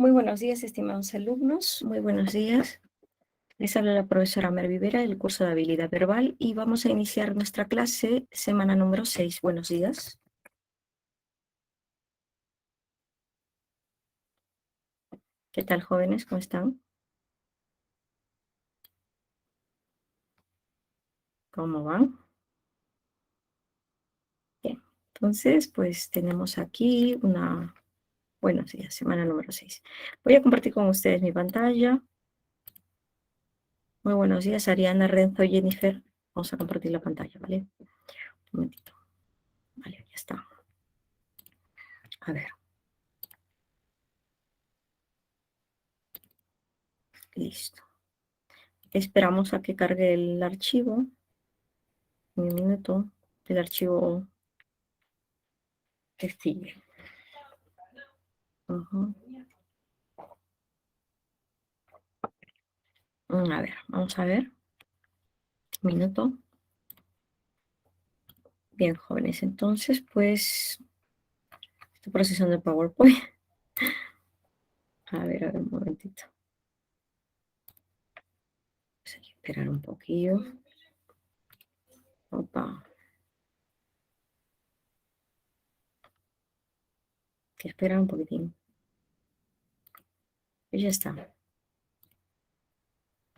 Muy buenos días, estimados alumnos. Muy buenos días. Les habla la profesora Mer Vivera del curso de habilidad verbal y vamos a iniciar nuestra clase, semana número 6. Buenos días. ¿Qué tal, jóvenes? ¿Cómo están? ¿Cómo van? Bien. Entonces, pues tenemos aquí buenos días, semana número 6. Voy a compartir con ustedes mi pantalla. Muy buenos días, Ariana, Renzo, Jennifer. Vamos a compartir la pantalla, ¿vale? Un momentito. Vale, ya está. A ver. Listo. Esperamos a que cargue el archivo. Un minuto. El archivo que sigue. Ujú. A ver, vamos a ver. Un minuto. Bien, jóvenes. Entonces, pues, estoy procesando el PowerPoint. A ver, un momentito. Pues hay que esperar un poquillo. Opa. Hay que esperar un poquitín. Y ya está.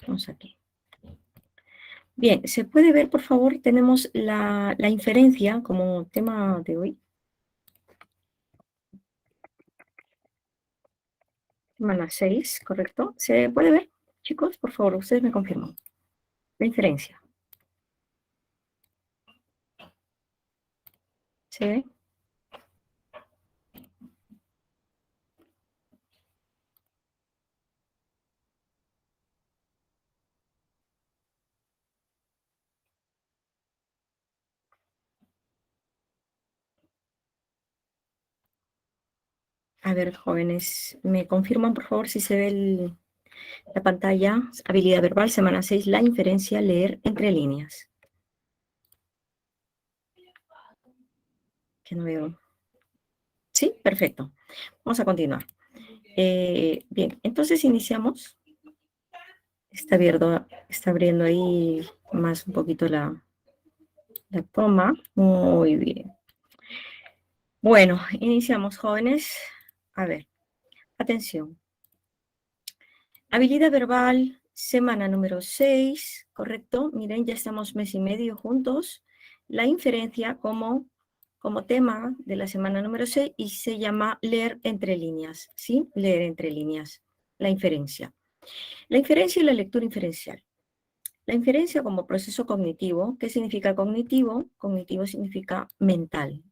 Vamos aquí. Bien, ¿se puede ver, por favor? Tenemos la inferencia como tema de hoy. Semana 6, ¿correcto? ¿Se puede ver? Chicos, por favor, ustedes me confirman. La inferencia. ¿Se ve? A ver, jóvenes, ¿me confirman, por favor, si se ve la pantalla? Habilidad verbal, semana 6, la inferencia, leer entre líneas. Que no veo. Sí, perfecto. Vamos a continuar. Bien, entonces iniciamos. Está abriendo ahí más un poquito la toma. Muy bien. Bueno, iniciamos, jóvenes. A ver, atención. Habilidad verbal, semana número 6, ¿correcto? Miren, ya estamos mes y medio juntos. La inferencia como tema de la semana número 6 y se llama leer entre líneas, ¿sí? Leer entre líneas, la inferencia. La inferencia y la lectura inferencial. La inferencia como proceso cognitivo. ¿Qué significa cognitivo? Cognitivo significa mental.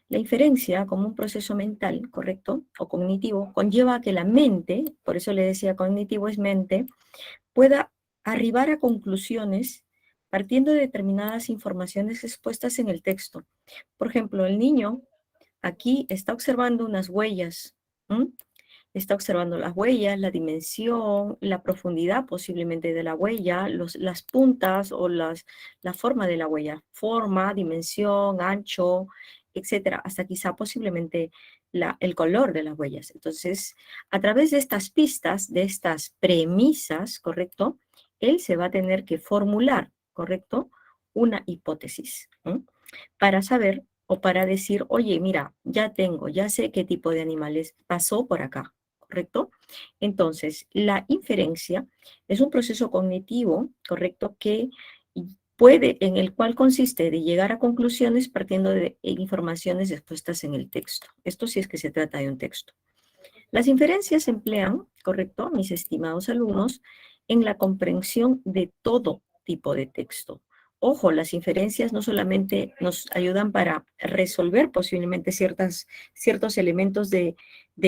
La inferencia como un proceso mental, ¿correcto? O cognitivo, conlleva a que la mente, por eso le decía cognitivo es mente, pueda arribar a conclusiones partiendo de determinadas informaciones expuestas en el texto. Por ejemplo, el niño aquí está observando unas huellas, ¿m? Está observando las huellas, la dimensión, la profundidad posiblemente de la huella, las puntas o la forma de la huella, forma, dimensión, ancho, etcétera, hasta quizá posiblemente el color de las huellas. Entonces, a través de estas pistas, de estas premisas, ¿correcto? Él se va a tener que formular, ¿correcto? Una hipótesis, ¿eh? Para saber o para decir, oye, mira, ya sé qué tipo de animales pasó por acá, ¿correcto? Entonces, la inferencia es un proceso cognitivo, ¿correcto? En el cual consiste de llegar a conclusiones partiendo de informaciones expuestas en el texto. Esto sí es que se trata de un texto. Las inferencias se emplean, ¿correcto?, mis estimados alumnos, en la comprensión de todo tipo de texto. Ojo, las inferencias no solamente nos ayudan para resolver posiblemente ciertos elementos de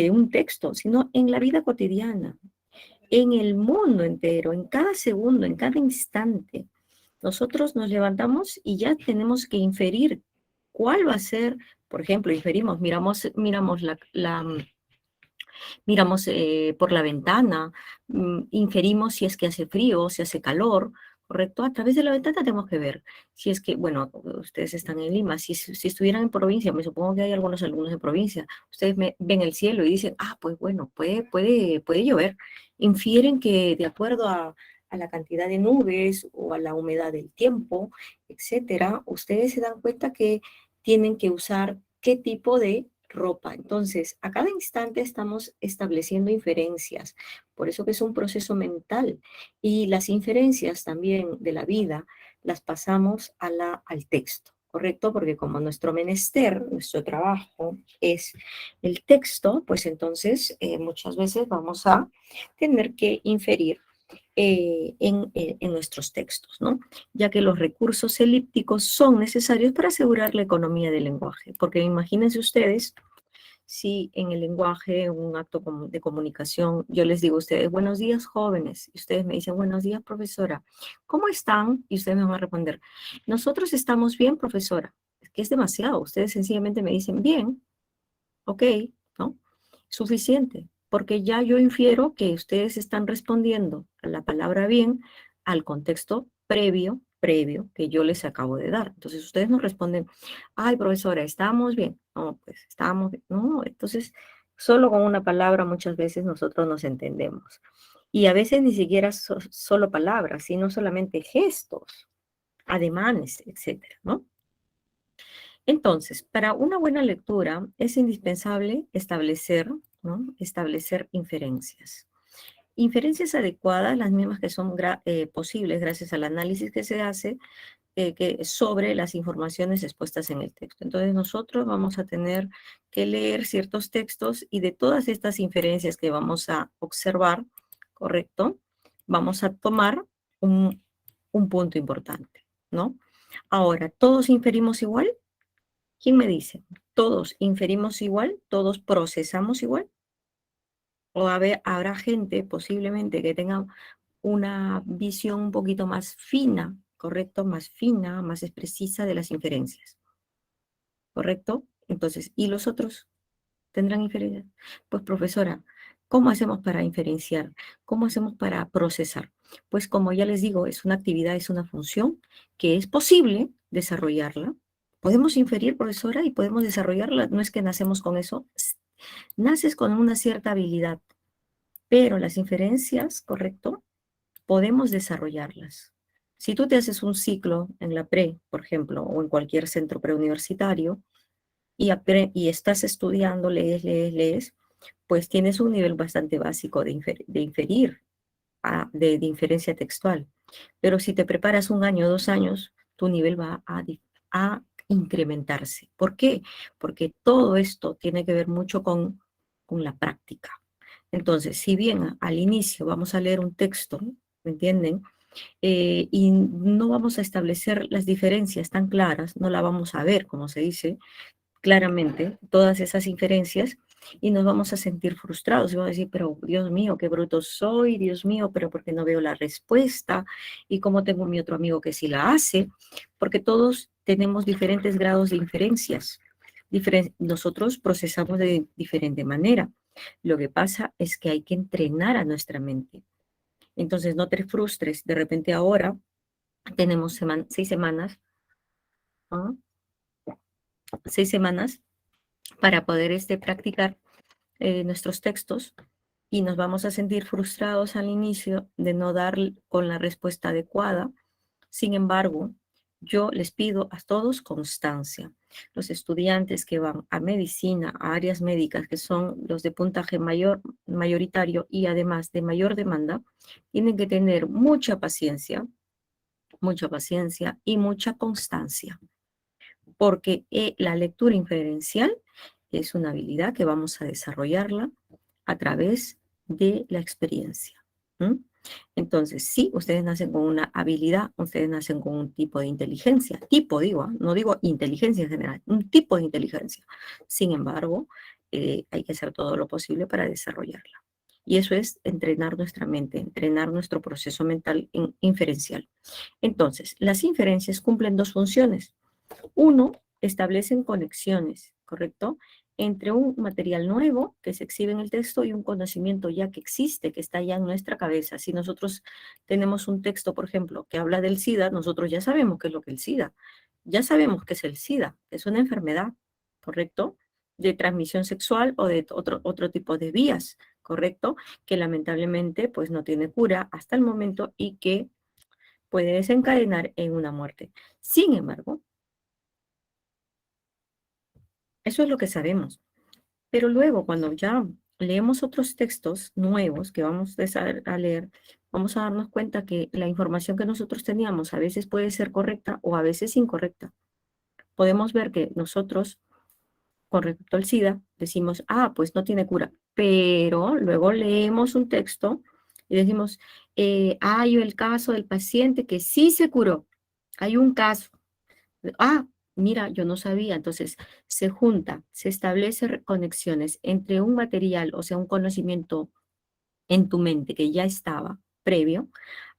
un texto, sino en la vida cotidiana, en el mundo entero, en cada segundo, en cada instante. Nosotros nos levantamos y ya tenemos que inferir cuál va a ser, por ejemplo, miramos por la ventana, inferimos si es que hace frío, si hace calor, ¿correcto? A través de la ventana tenemos que ver si es que, bueno, ustedes están en Lima, si estuvieran en provincia, me supongo que hay algunos alumnos de provincia, ustedes ven el cielo y dicen, ah, pues bueno, puede llover. Infieren que de acuerdo a la cantidad de nubes o a la humedad del tiempo, etcétera, ustedes se dan cuenta que tienen que usar qué tipo de ropa. Entonces, a cada instante estamos estableciendo inferencias, por eso que es un proceso mental. Y las inferencias también de la vida las pasamos al texto, ¿correcto? Porque como nuestro menester, nuestro trabajo es el texto, pues entonces muchas veces vamos a tener que inferir en nuestros textos, ¿no? Ya que los recursos elípticos son necesarios para asegurar la economía del lenguaje. Porque imagínense ustedes si en el lenguaje, en un acto de comunicación, yo les digo a ustedes, buenos días jóvenes, y ustedes me dicen, buenos días profesora, ¿cómo están? Y ustedes me van a responder, nosotros estamos bien profesora. Es que es demasiado, ustedes sencillamente me dicen, bien, ok, ¿no? Suficiente, porque ya yo infiero que ustedes están respondiendo a la palabra bien al contexto previo que yo les acabo de dar. Entonces ustedes nos responden, ay profesora, ¿estamos bien? No, pues estamos bien. No, entonces solo con una palabra muchas veces nosotros nos entendemos. Y a veces ni siquiera solo palabras, sino solamente gestos, ademanes, etcétera, ¿no? Entonces, para una buena lectura es indispensable establecer, ¿no? Establecer inferencias. Inferencias adecuadas, las mismas que son posibles gracias al análisis que se hace sobre las informaciones expuestas en el texto. Entonces, nosotros vamos a tener que leer ciertos textos y de todas estas inferencias que vamos a observar, ¿correcto? Vamos a tomar un punto importante, ¿no? Ahora, ¿todos inferimos igual? ¿Quién me dice? ¿Todos inferimos igual? ¿Todos procesamos igual? ¿O habrá gente posiblemente que tenga una visión un poquito más fina, correcto? Más fina, más precisa de las inferencias, ¿correcto? Entonces, ¿y los otros tendrán inferencias? Pues profesora, ¿cómo hacemos para inferenciar? ¿Cómo hacemos para procesar? Pues como ya les digo, es una actividad, es una función que es posible desarrollarla. Podemos inferir, profesora, y podemos desarrollarla. No es que nacemos con eso. Naces con una cierta habilidad, pero las inferencias, ¿correcto? Podemos desarrollarlas. Si tú te haces un ciclo en la pre, por ejemplo, o en cualquier centro preuniversitario, y estás estudiando, lees, pues tienes un nivel bastante básico de inferir, de inferencia textual. Pero si te preparas un año, 2 años, tu nivel va a incrementarse. ¿Por qué? Porque todo esto tiene que ver mucho con la práctica. Entonces, si bien al inicio vamos a leer un texto, ¿me entienden? Y no vamos a establecer las diferencias tan claras, no la vamos a ver, como se dice, claramente todas esas inferencias y nos vamos a sentir frustrados y vamos a decir, pero Dios mío, qué bruto soy, Dios mío, pero ¿por qué no veo la respuesta? Y cómo tengo mi otro amigo que sí la hace, porque todos tenemos diferentes grados de inferencias. Nosotros procesamos de diferente manera. Lo que pasa es que hay que entrenar a nuestra mente. Entonces, no te frustres. De repente ahora tenemos 6 semanas, ¿no? 6 semanas para poder practicar nuestros textos y nos vamos a sentir frustrados al inicio de no dar con la respuesta adecuada. Sin embargo, yo les pido a todos constancia. Los estudiantes que van a medicina, a áreas médicas, que son los de puntaje mayoritario y además de mayor demanda, tienen que tener mucha paciencia y mucha constancia, porque la lectura inferencial es una habilidad que vamos a desarrollarla a través de la experiencia. Entonces, sí, ustedes nacen con una habilidad, ustedes nacen con un tipo de inteligencia, no digo inteligencia en general, un tipo de inteligencia. Sin embargo, hay que hacer todo lo posible para desarrollarla. Y eso es entrenar nuestra mente, entrenar nuestro proceso mental inferencial. Entonces, las inferencias cumplen dos funciones. Uno, establecen conexiones, ¿correcto? entre un material nuevo que se exhibe en el texto y un conocimiento ya que existe, que está ya en nuestra cabeza. Si nosotros tenemos un texto, por ejemplo, que habla del SIDA, nosotros ya sabemos qué es lo que es el SIDA. Ya sabemos que es el SIDA, que es una enfermedad, ¿correcto? De transmisión sexual o de otro tipo de vías, ¿correcto? Que lamentablemente pues no tiene cura hasta el momento y que puede desencadenar en una muerte. Sin embargo, eso es lo que sabemos. Pero luego, cuando ya leemos otros textos nuevos que vamos a leer, vamos a darnos cuenta que la información que nosotros teníamos a veces puede ser correcta o a veces incorrecta. Podemos ver que nosotros, con respecto al SIDA, decimos, ah, pues no tiene cura. Pero luego leemos un texto y decimos, hay el caso del paciente que sí se curó. Hay un caso. Ah, mira, yo no sabía. Entonces, se junta, se establece conexiones entre un material, o sea, un conocimiento en tu mente que ya estaba previo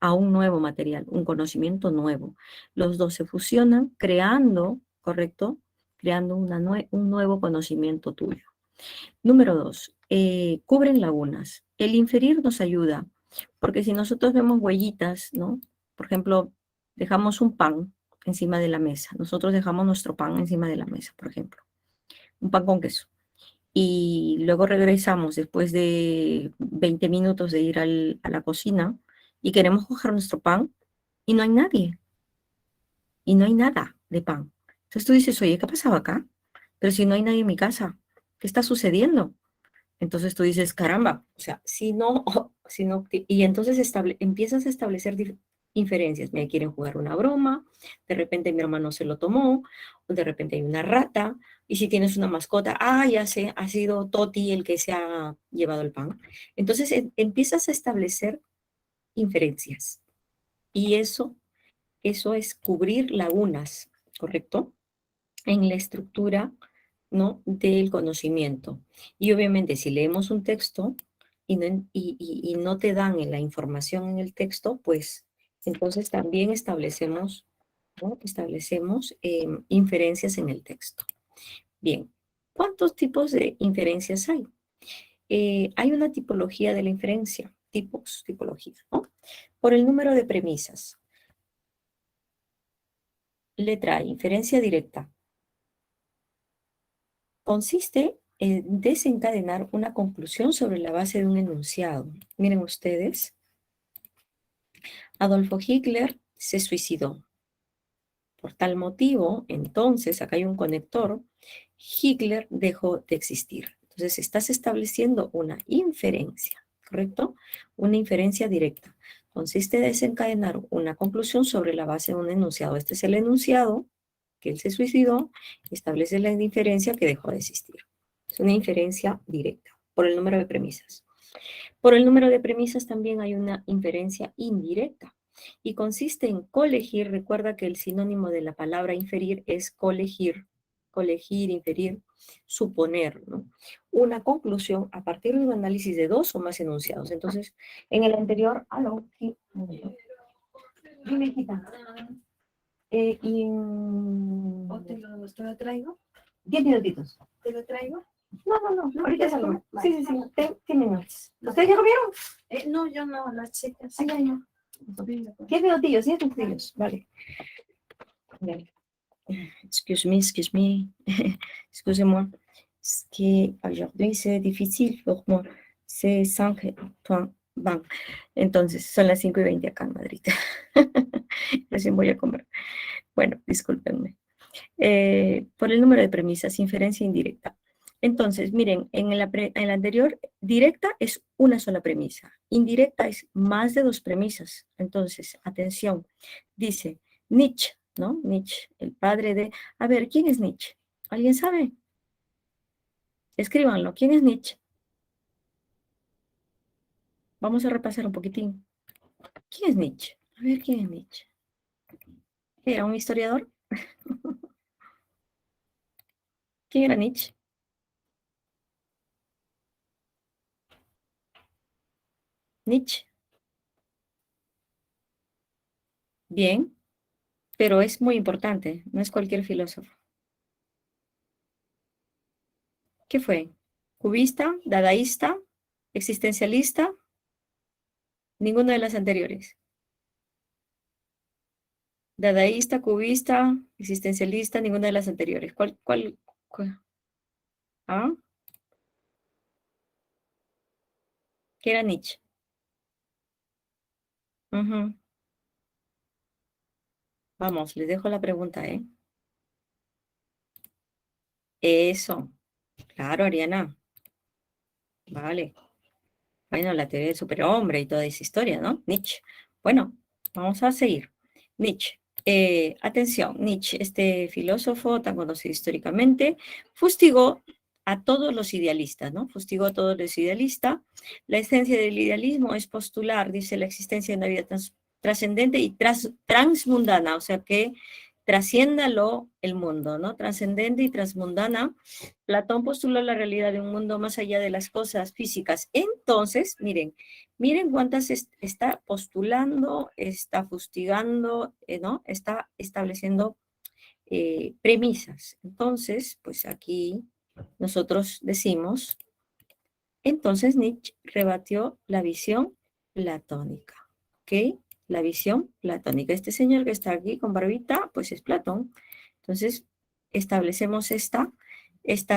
a un nuevo material, un conocimiento nuevo. Los dos se fusionan creando, ¿correcto? Creando un nuevo conocimiento tuyo. Número 2, cubren lagunas. El inferir nos ayuda, porque si nosotros vemos huellitas, ¿no? Por ejemplo, dejamos un pan encima de la mesa. Nosotros dejamos nuestro pan encima de la mesa, por ejemplo. Un pan con queso. Y luego regresamos después de 20 minutos de ir a la cocina y queremos coger nuestro pan y no hay nadie. Y no hay nada de pan. Entonces tú dices, oye, ¿qué ha pasado acá? Pero si no hay nadie en mi casa, ¿qué está sucediendo? Entonces tú dices, caramba, o sea, si no, si no, y entonces empiezas a establecer inferencias. Me quieren jugar una broma, de repente mi hermano se lo tomó, o de repente hay una rata, y si tienes una mascota, ah, ya sé, ha sido Toti el que se ha llevado el pan. Entonces empiezas a establecer inferencias, y eso es cubrir lagunas, ¿correcto? En la estructura, ¿no? Del conocimiento. Y obviamente si leemos un texto y no te dan la información en el texto, pues entonces también establecemos, ¿no? Establecemos inferencias en el texto. Bien, ¿cuántos tipos de inferencias hay? Hay una tipología de la inferencia, tipología, ¿no? Por el número de premisas. Letra A, inferencia directa. Consiste en desencadenar una conclusión sobre la base de un enunciado. Miren ustedes, Adolfo Hitler se suicidó. Por tal motivo, entonces, acá hay un conector, Hitler dejó de existir. Entonces, estás estableciendo una inferencia, ¿correcto? Una inferencia directa. Consiste en desencadenar una conclusión sobre la base de un enunciado. Este es el enunciado, que él se suicidó, establece la inferencia que dejó de existir. Es una inferencia directa, por el número de premisas. Por el número de premisas también hay una inferencia indirecta y consiste en colegir. Recuerda que el sinónimo de la palabra inferir es colegir, inferir, suponer, ¿no? Una conclusión a partir de un análisis de dos o más enunciados. Entonces, en el anterior, sí, dime, hijita. ¿O te lo traigo? 10 minutitos. ¿Te lo traigo? No, ahorita salgo. Sí, sí, sí, 10 minutos. ¿Ustedes ya comieron? No, yo no, las chicas. Sí, ya. 10 minutillos, 10 minutillos, vale. Excuse me. Excusez-moi. Es que aujourd'hui c'est difficile pour moi. C'est 5:20. Entonces, son las 5:20 acá en Madrid. Recién voy a comer. Bueno, discúlpenme. Por el número de premisas, inferencia indirecta. Entonces, miren, en la anterior, directa es una sola premisa. Indirecta es más de dos premisas. Entonces, atención, dice Nietzsche, ¿no? Nietzsche, el padre de... A ver, ¿quién es Nietzsche? ¿Alguien sabe? Escríbanlo. ¿Quién es Nietzsche? Vamos a repasar un poquitín. ¿Quién es Nietzsche? A ver, ¿quién es Nietzsche? ¿Era un historiador? ¿Quién era Nietzsche? Nietzsche. Bien, pero es muy importante, no es cualquier filósofo. ¿Qué fue? ¿Cubista, dadaísta, existencialista? Ninguna de las anteriores. Dadaísta, cubista, existencialista, ninguna de las anteriores. ¿Cuál? ¿Ah? ¿Qué era Nietzsche? Ujú. Vamos, les dejo la pregunta, ¿eh? Eso, claro, Ariana. Vale. Bueno, la teoría del superhombre y toda esa historia, ¿no? Nietzsche. Bueno, vamos a seguir. Nietzsche. Atención, Nietzsche, este filósofo tan conocido históricamente, fustigó a todos los idealistas, ¿no? Fustigó a todos los idealistas. La esencia del idealismo es postular, dice, la existencia de una vida trascendente y transmundana, o sea que trasciéndalo el mundo, ¿no? Trascendente y transmundana. Platón postuló la realidad de un mundo más allá de las cosas físicas. Entonces, miren cuántas está postulando, está fustigando, ¿no? Está estableciendo premisas. Entonces, pues aquí nosotros decimos, entonces Nietzsche rebatió la visión platónica, ¿ok? La visión platónica. Este señor que está aquí con barbita, pues es Platón. Entonces, establecemos esta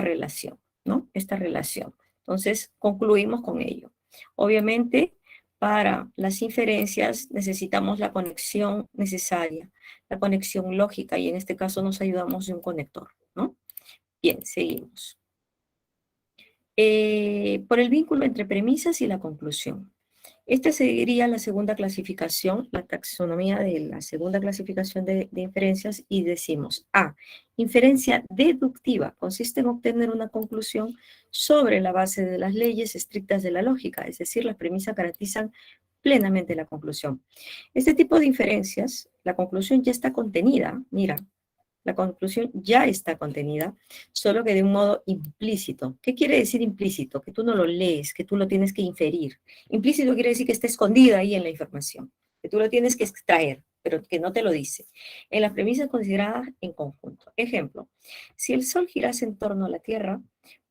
relación, ¿no? Esta relación. Entonces, concluimos con ello. Obviamente, para las inferencias necesitamos la conexión necesaria, la conexión lógica, y en este caso nos ayudamos de un conector, ¿no? Bien, seguimos. Por el vínculo entre premisas y la conclusión. Esta sería la segunda clasificación, la taxonomía de la segunda clasificación de inferencias, y decimos A. Inferencia deductiva consiste en obtener una conclusión sobre la base de las leyes estrictas de la lógica, es decir, las premisas garantizan plenamente la conclusión. Este tipo de inferencias, la conclusión ya está contenida, mira, la conclusión ya está contenida, solo que de un modo implícito. ¿Qué quiere decir implícito? Que tú no lo lees, que tú lo tienes que inferir. Implícito quiere decir que está escondida ahí en la información, que tú lo tienes que extraer, pero que no te lo dice. En las premisas consideradas en conjunto. Ejemplo, si el Sol girase en torno a la Tierra,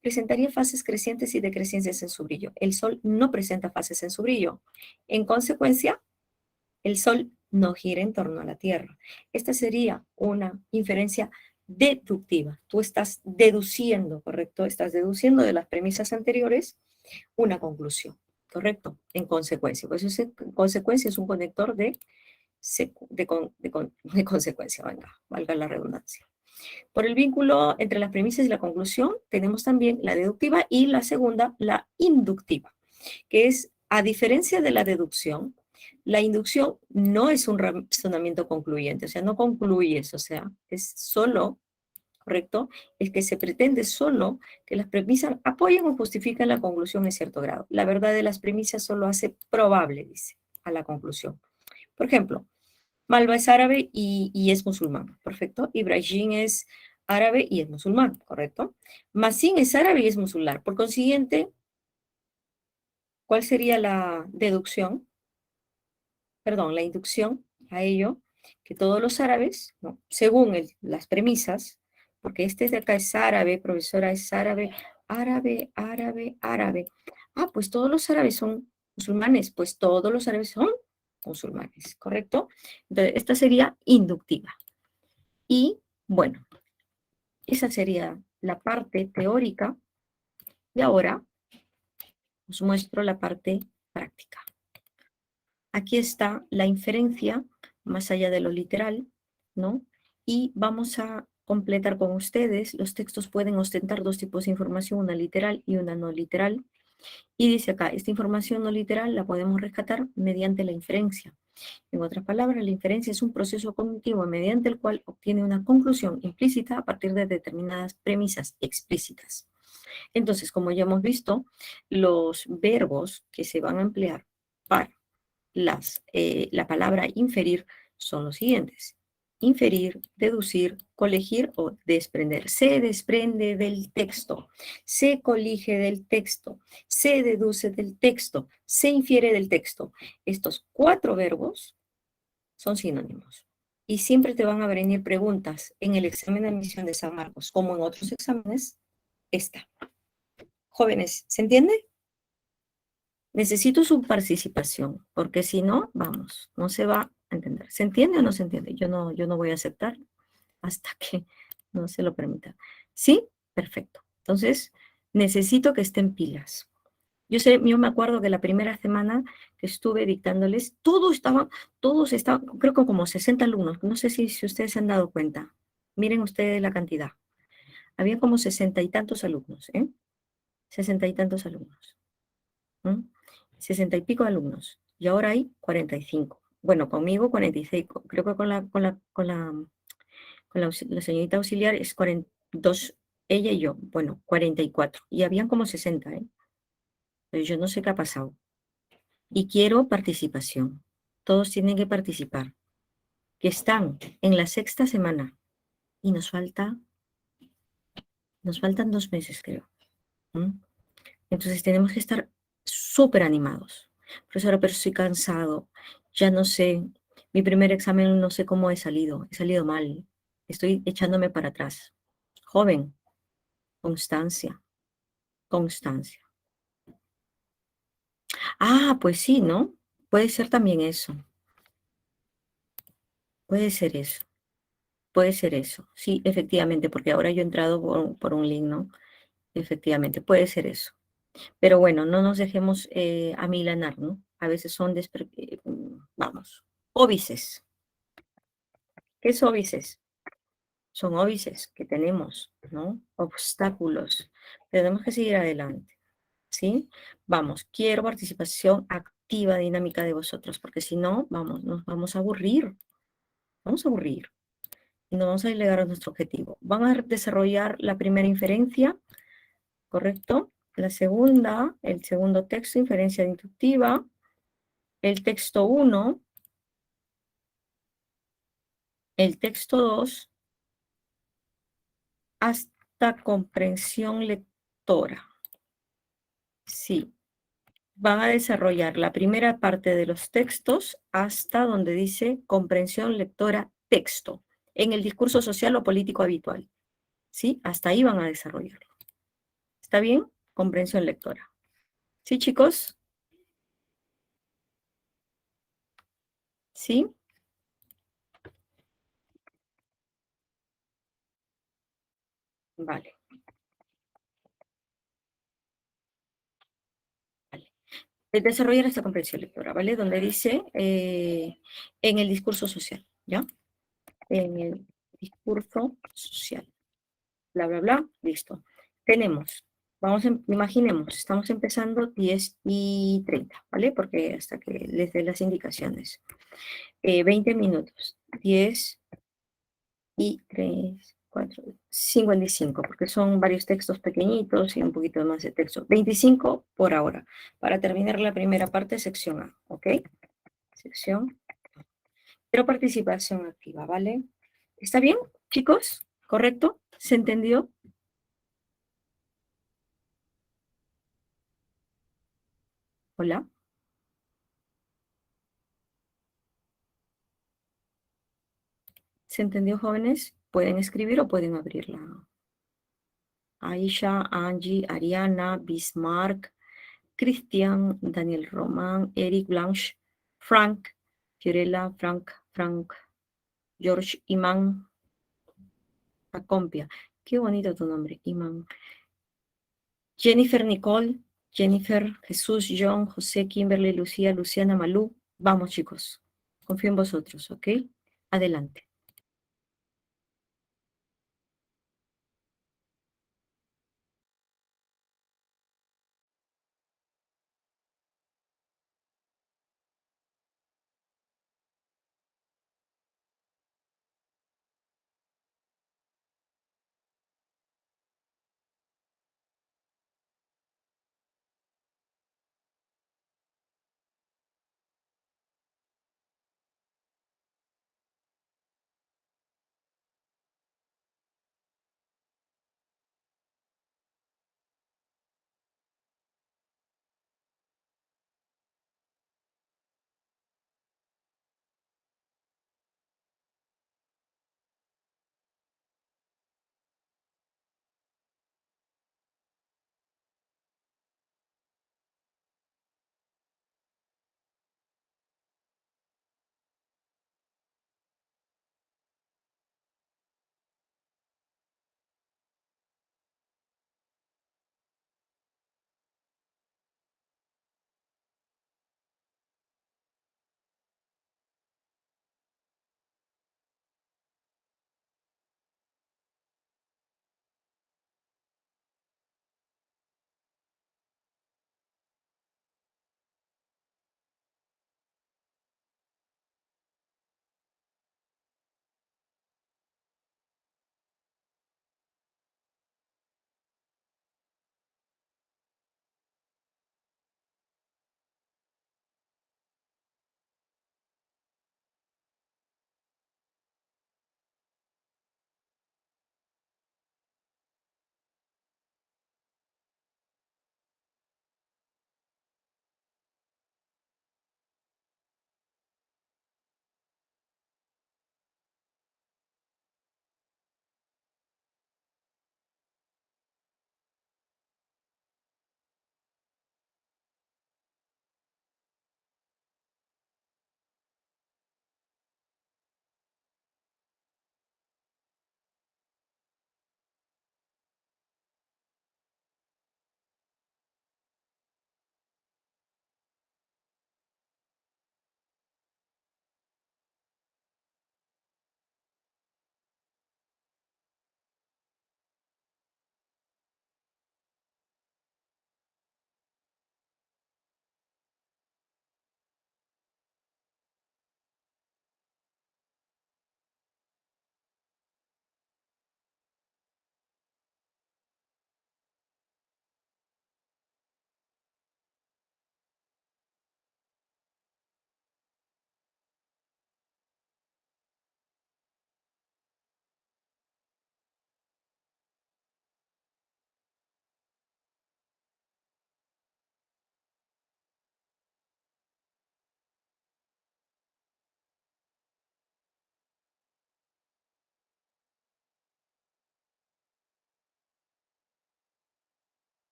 presentaría fases crecientes y decrecientes en su brillo. El Sol no presenta fases en su brillo. En consecuencia, el Sol no gira en torno a la Tierra. Esta sería una inferencia deductiva. Tú estás deduciendo, ¿correcto? Estás deduciendo de las premisas anteriores una conclusión, ¿correcto? En consecuencia. Pues ese consecuencia es un conector de consecuencia, valga la redundancia. Por el vínculo entre las premisas y la conclusión, tenemos también la deductiva y la segunda, la inductiva, que es, a diferencia de la deducción, la inducción no es un razonamiento concluyente, o sea, no concluyes, o sea, es solo, ¿correcto? Es que se pretende solo que las premisas apoyen o justifiquen la conclusión en cierto grado. La verdad de las premisas solo hace probable, dice, a la conclusión. Por ejemplo, Malva es árabe y es musulmán, ¿perfecto? Ibrahim es árabe y es musulmán, ¿correcto? Masin es árabe y es musulmán. Por consiguiente, ¿cuál sería la deducción? Perdón, la inducción a ello, que todos los árabes, ¿no? Según las premisas, porque este de acá es árabe, profesora, es árabe, árabe. Ah, pues todos los árabes son musulmanes, pues todos los árabes son musulmanes, ¿correcto? Entonces, esta sería inductiva. Y bueno, esa sería la parte teórica. Y ahora os muestro la parte práctica. Aquí está la inferencia, más allá de lo literal, ¿no? Y vamos a completar con ustedes. Los textos pueden ostentar dos tipos de información, una literal y una no literal. Y dice acá, esta información no literal la podemos rescatar mediante la inferencia. En otras palabras, la inferencia es un proceso cognitivo mediante el cual obtiene una conclusión implícita a partir de determinadas premisas explícitas. Entonces, como ya hemos visto, los verbos que se van a emplear para la palabra inferir son los siguientes: inferir, deducir, colegir o desprender. Se desprende del texto, se colige del texto, se deduce del texto, se infiere del texto. Estos 4 verbos son sinónimos. Y siempre te van a venir preguntas en el examen de admisión de San Marcos, como en otros exámenes, esta. Jóvenes, ¿se entiende? Necesito su participación, porque si no, vamos, no se va a entender. ¿Se entiende o no se entiende? Yo no voy a aceptar hasta que no se lo permita. ¿Sí? Perfecto. Entonces, necesito que estén pilas. Yo me acuerdo que la primera semana que estuve dictándoles, todos estaban, creo que como 60 alumnos, no sé si ustedes se han dado cuenta. Miren ustedes la cantidad. Había como 60 y tantos alumnos, ¿eh? 60 y tantos alumnos. 60 y pico alumnos. Y ahora hay 45. Bueno, conmigo 46. Creo que con la señorita auxiliar es 42, ella y yo. Bueno, 44. Y habían como 60, ¿eh? Pero yo no sé qué ha pasado. Y quiero participación. Todos tienen que participar. Que están en la sexta semana. Y nos faltan 2 meses, creo. Entonces tenemos que estar súper animados. Profesora, pero estoy cansado. Ya no sé. Mi primer examen no sé cómo he salido. He salido mal. Estoy echándome para atrás. Joven, constancia, constancia. Ah, pues sí, ¿no? Puede ser también eso. Puede ser eso. Puede ser eso. Sí, efectivamente, porque ahora yo he entrado por un link, ¿no? Efectivamente, puede ser eso. Pero bueno, no nos dejemos amilanar, ¿no? A veces son, vamos, óbices. ¿Qué es óbices? Son óbices que tenemos, ¿no? Obstáculos. Tenemos que seguir adelante, ¿sí? Vamos, quiero participación activa, dinámica de vosotros, porque si no, vamos, nos vamos a aburrir y no vamos a llegar a nuestro objetivo. Van a desarrollar la primera inferencia, ¿correcto? La segunda, el segundo texto, inferencia inductiva, el texto 1, el texto 2, hasta comprensión lectora. Sí, van a desarrollar la primera parte de los textos hasta donde dice comprensión lectora texto, en el discurso social o político habitual. ¿Sí? Hasta ahí van a desarrollarlo. ¿Está bien? Comprensión lectora. ¿Sí, chicos? ¿Sí? Vale. Vale. Desarrollar esta comprensión lectora, ¿vale? Donde dice en el discurso social, ¿ya? En el discurso social. Bla, bla, bla, listo. Tenemos, imaginemos, estamos empezando 10:30, ¿vale? Porque hasta que les dé las indicaciones. 20 minutos, 10:03, 4, 55, porque son varios textos pequeñitos y un poquito más de texto. 25 por ahora, para terminar la primera parte, sección A, ¿ok? Sección. Pero participación activa, ¿vale? ¿Está bien, chicos? ¿Correcto? ¿Se entendió? Hola. ¿Se entendió, jóvenes? Pueden escribir o pueden abrirla. Aisha, Angie, Ariana, Bismarck, Cristian, Daniel Román, Eric Blanche, Frank, Fiorella, Frank, George, Iman, Acompia. Qué bonito tu nombre, Iman. Jennifer, Nicole, Jennifer, Jesús, John, José, Kimberly, Lucía, Luciana, Malú. Vamos, chicos. Confío en vosotros, ¿ok? Adelante.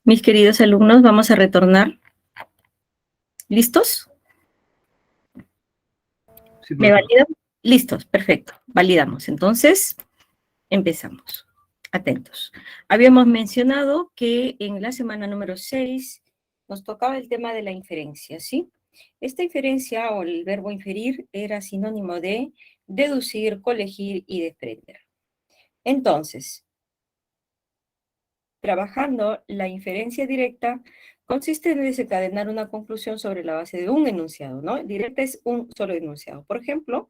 Mis queridos alumnos, vamos a retornar. ¿Listos? Sí, ¿Me profe. validan? Listos, perfecto. Validamos. Entonces, empezamos. Atentos. Habíamos mencionado que en la semana número 6 nos tocaba el tema de la inferencia, ¿sí? Esta inferencia o el verbo inferir era sinónimo de deducir, colegir y desprender. Entonces, trabajando la inferencia directa consiste en desencadenar una conclusión sobre la base de un enunciado, ¿no? Directa es un solo enunciado. Por ejemplo,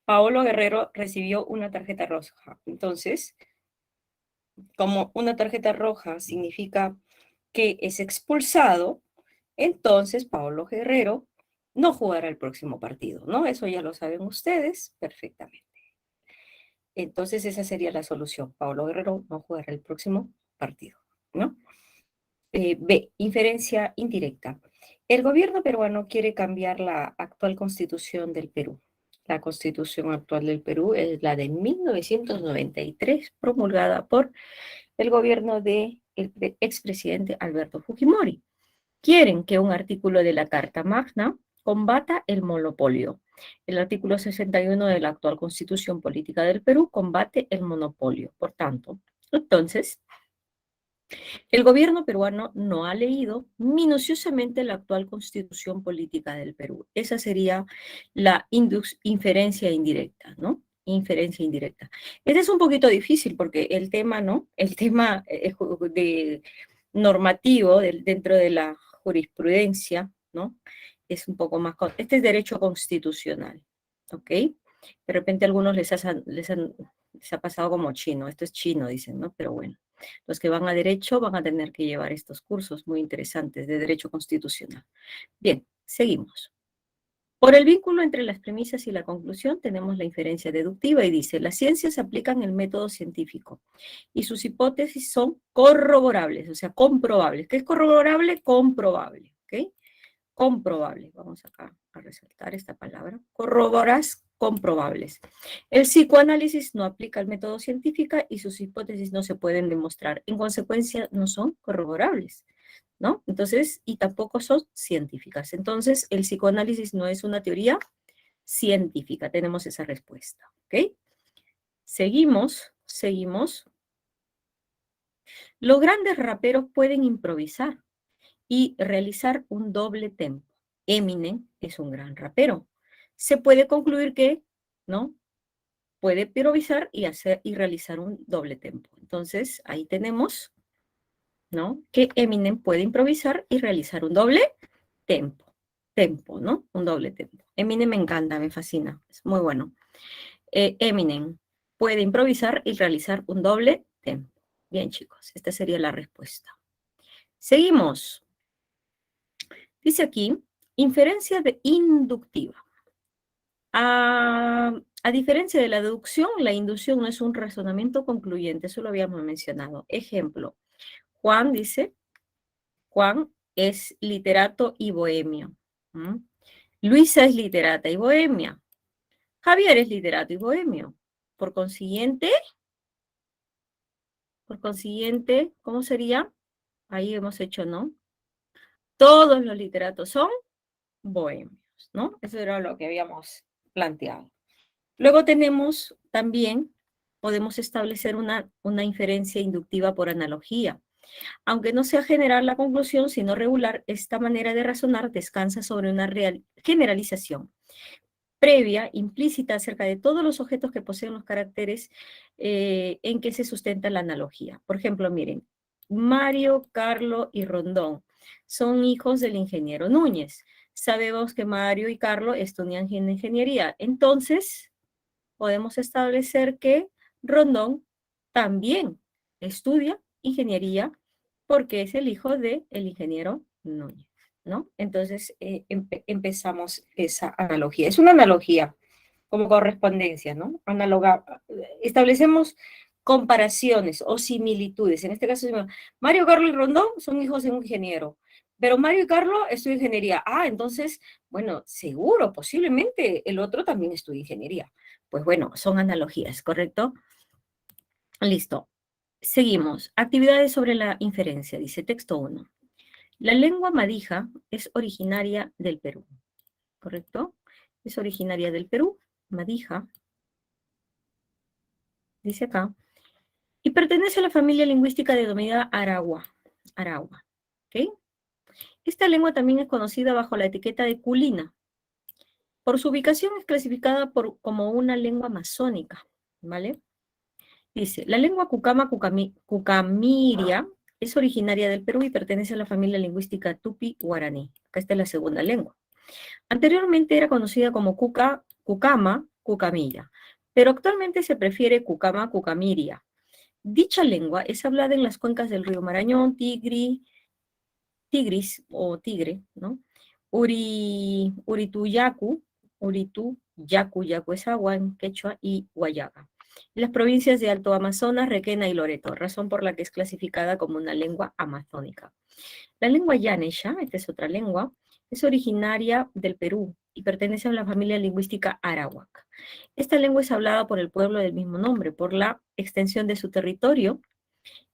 Paolo Guerrero recibió una tarjeta roja. Entonces, como una tarjeta roja significa que es expulsado, entonces Paolo Guerrero no jugará el próximo partido, ¿no? Eso ya lo saben ustedes perfectamente. Entonces esa sería la solución. Paolo Guerrero no jugará el próximo partido, ¿no? B, inferencia indirecta. El gobierno peruano quiere cambiar la actual constitución del Perú. La constitución actual del Perú es la de 1993, promulgada por el gobierno del expresidente Alberto Fujimori. Quieren que un artículo de la Carta Magna combata el monopolio. El artículo 61 de la actual Constitución Política del Perú combate el monopolio. Por tanto, entonces, el gobierno peruano no ha leído minuciosamente la actual Constitución Política del Perú. Esa sería la inferencia indirecta, ¿no? Inferencia indirecta. Este es un poquito difícil porque el tema, ¿no? El tema de normativo dentro de la jurisprudencia, ¿no? Es un poco más... Este es derecho constitucional, ¿ok? De repente a algunos les ha pasado como chino. Esto es chino, dicen, ¿no? Pero bueno. Los que van a derecho van a tener que llevar estos cursos muy interesantes de derecho constitucional. Bien, seguimos. Por el vínculo entre las premisas y la conclusión tenemos la inferencia deductiva y dice, las ciencias aplican el método científico y sus hipótesis son corroborables, o sea, comprobables. ¿Qué es corroborable? Comprobable, ¿ok? Comprobable. Vamos acá a resaltar esta palabra. Corroboras comprobables. El psicoanálisis no aplica el método científico y sus hipótesis no se pueden demostrar. En consecuencia, no son corroborables, ¿no? Entonces, y tampoco son científicas. Entonces, el psicoanálisis no es una teoría científica. Tenemos esa respuesta, ¿ok? Seguimos. Los grandes raperos pueden improvisar y realizar un doble tempo. Eminem es un gran rapero. Se puede concluir que, ¿no? Puede improvisar y realizar un doble tempo. Entonces, ahí tenemos, ¿no? Que Eminem puede improvisar y realizar un doble tempo. Tempo, ¿no? Un doble tempo. Eminem me encanta, me fascina. Es muy bueno. Eminem puede improvisar y realizar un doble tempo. Bien, chicos, esta sería la respuesta. Seguimos. Dice aquí, inferencia inductiva. A diferencia de la deducción, la inducción no es un razonamiento concluyente, eso lo habíamos mencionado. Ejemplo, Juan dice, Juan es literato y bohemio. ¿Mm? Luisa es literata y bohemia. Javier es literato y bohemio. Por consiguiente, ¿cómo sería? Ahí hemos hecho, ¿no? Todos los literatos son bohemios, ¿no? Eso era lo que habíamos planteado. Luego tenemos también, podemos establecer una inferencia inductiva por analogía. Aunque no sea generar la conclusión, sino regular, esta manera de razonar descansa sobre una generalización previa, implícita acerca de todos los objetos que poseen los caracteres en que se sustenta la analogía. Por ejemplo, miren, Mario, Carlo y Rondón son hijos del ingeniero Núñez. Sabemos que Mario y Carlo estudian ingeniería. Entonces, podemos establecer que Rondón también estudia ingeniería porque es el hijo del ingeniero Núñez, ¿no? Entonces empezamos esa analogía. Es una analogía como correspondencia, ¿no? Establecemos comparaciones o similitudes. En este caso, Mario, Carlos y Rondón son hijos de un ingeniero, pero Mario y Carlos estudian ingeniería. Ah, entonces, bueno, seguro, posiblemente el otro también estudia ingeniería. Pues bueno, son analogías, ¿correcto? Listo. Seguimos. Actividades sobre la inferencia, dice texto 1. La lengua madija es originaria del Perú, ¿correcto? Es originaria del Perú, madija, dice acá, y pertenece a la familia lingüística denominada Aragua. Aragua, ¿ok? Esta lengua también es conocida bajo la etiqueta de culina. Por su ubicación es clasificada como una lengua amazónica, ¿vale? Dice, la lengua cucamiria es originaria del Perú y pertenece a la familia lingüística tupi-guaraní. Acá está la segunda lengua. Anteriormente era conocida como cucama, cucamilla, pero actualmente se prefiere cucama, cucamiria. Dicha lengua es hablada en las cuencas del río Marañón, Tigris o Tigre, ¿no? Urituyacu, Yacu es agua en quechua, y Guayaga. En las provincias de Alto Amazonas, Requena y Loreto, razón por la que es clasificada como una lengua amazónica. La lengua yanesha, esta es otra lengua, es originaria del Perú y pertenece a la familia lingüística arawak. Esta lengua es hablada por el pueblo del mismo nombre. Por la extensión de su territorio,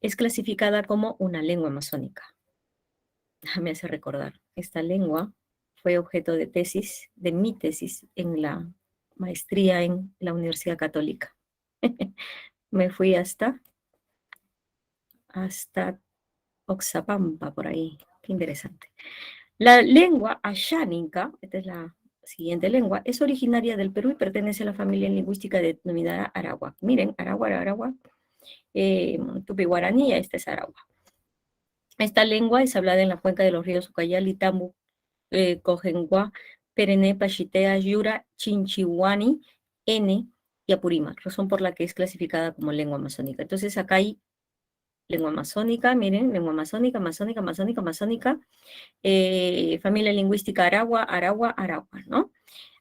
es clasificada como una lengua amazónica. Me hace recordar, esta lengua fue objeto de tesis, de mi tesis en la maestría en la Universidad Católica. Me fui hasta Oxapampa, por ahí. Qué interesante. La lengua asháninca, esta es la siguiente lengua, es originaria del Perú y pertenece a la familia lingüística denominada arawak. Miren, arawak, tupi-guaraní, esta es arawak. Esta lengua es hablada en la cuenca de los ríos Ucayali, Tambo, Cojenguá, Perené, Pachitea, Yura, Chinchihuani, N y Apurímac, razón por la que es clasificada como lengua amazónica. Entonces acá hay lengua amazónica, miren, lengua amazónica, familia lingüística Aragua, ¿no?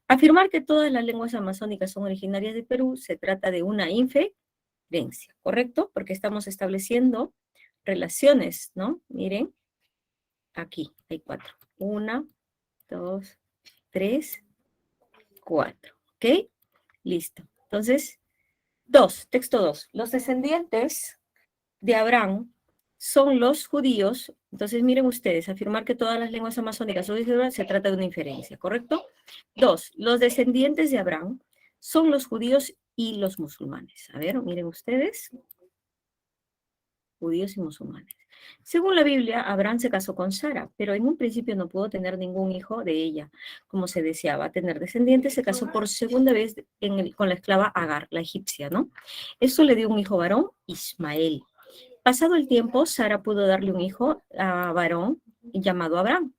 Afirmar que todas las lenguas amazónicas son originarias de Perú se trata de una inferencia, ¿correcto? Porque estamos estableciendo relaciones, ¿no? Miren, aquí hay 4. 1, 2, 3, 4. ¿Ok? Listo. Entonces, texto 2. Los descendientes de Abraham son los judíos. Entonces, miren ustedes, afirmar que todas las lenguas amazónicas son judías se trata de una inferencia, ¿correcto? 2. Los descendientes de Abraham son los judíos y los musulmanes. A ver, miren ustedes, judíos y musulmanes. Según la Biblia, Abraham se casó con Sara, pero en un principio no pudo tener ningún hijo de ella. Como se deseaba tener descendientes, se casó por segunda vez con la esclava Agar, la egipcia, ¿no? Eso le dio un hijo varón, Ismael. Pasado el tiempo, Sara pudo darle un hijo a varón llamado Abraham.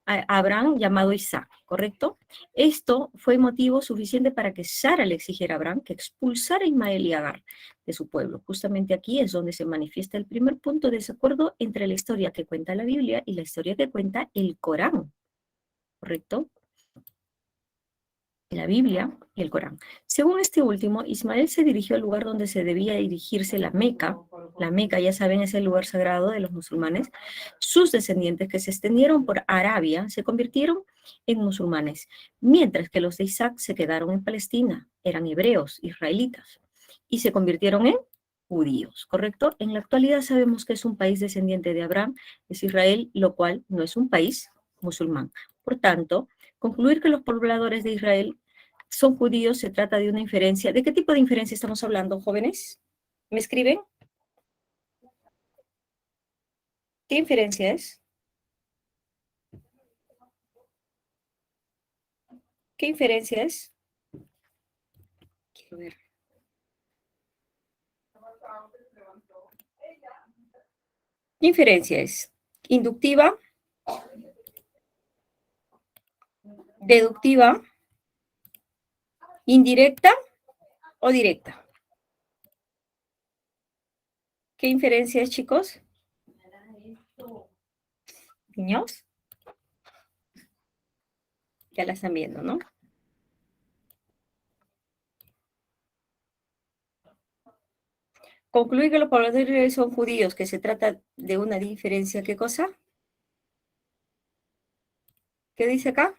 Abraham llamado Isaac, ¿correcto? Esto fue motivo suficiente para que Sara le exigiera a Abraham que expulsara a Ismael y Agar de su pueblo. Justamente aquí es donde se manifiesta el primer punto de desacuerdo entre la historia que cuenta la Biblia y la historia que cuenta el Corán, ¿correcto? La Biblia y el Corán. Según este último, Ismael se dirigió al lugar donde se debía dirigirse la Meca. La Meca, ya saben, es el lugar sagrado de los musulmanes. Sus descendientes, que se extendieron por Arabia, se convirtieron en musulmanes, mientras que los de Isaac se quedaron en Palestina, eran hebreos, israelitas, y se convirtieron en judíos, ¿correcto? En la actualidad sabemos que es un país descendiente de Abraham, es Israel, lo cual no es un país musulmán. Por tanto, concluir que los pobladores de Israel son judíos se trata de una inferencia. ¿De qué tipo de inferencia estamos hablando, jóvenes? ¿Me escriben? ¿Qué inferencia es? ¿Qué inferencia es? Quiero ver. ¿Qué inferencia es? ¿Inductiva? ¿Deductiva? ¿Indirecta o directa? ¿Qué inferencia es, chicos? ¿Niños? Ya la están viendo, ¿no? Concluir que los pobladores son judíos, que se trata de una diferencia. ¿Qué cosa? ¿Qué dice acá?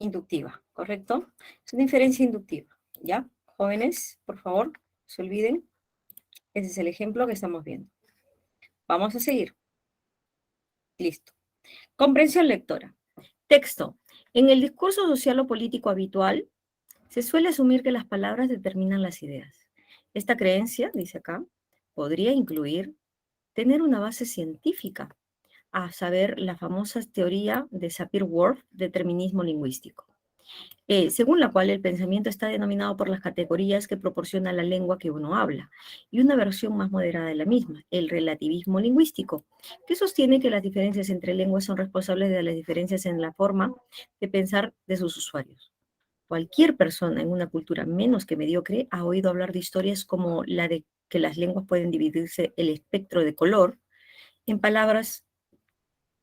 inductiva, ¿correcto? Es una inferencia inductiva, ¿ya? Jóvenes, por favor, no se olviden. Ese es el ejemplo que estamos viendo. Vamos a seguir. Listo. Comprensión lectora. Texto. En el discurso social o político habitual, se suele asumir que las palabras determinan las ideas. Esta creencia, dice acá, podría incluir tener una base científica, a saber, la famosa teoría de Sapir-Whorf, determinismo lingüístico, según la cual el pensamiento está denominado por las categorías que proporciona la lengua que uno habla, y una versión más moderada de la misma, el relativismo lingüístico, que sostiene que las diferencias entre lenguas son responsables de las diferencias en la forma de pensar de sus usuarios. Cualquier persona en una cultura menos que mediocre ha oído hablar de historias como la de que las lenguas pueden dividirse el espectro de color en palabras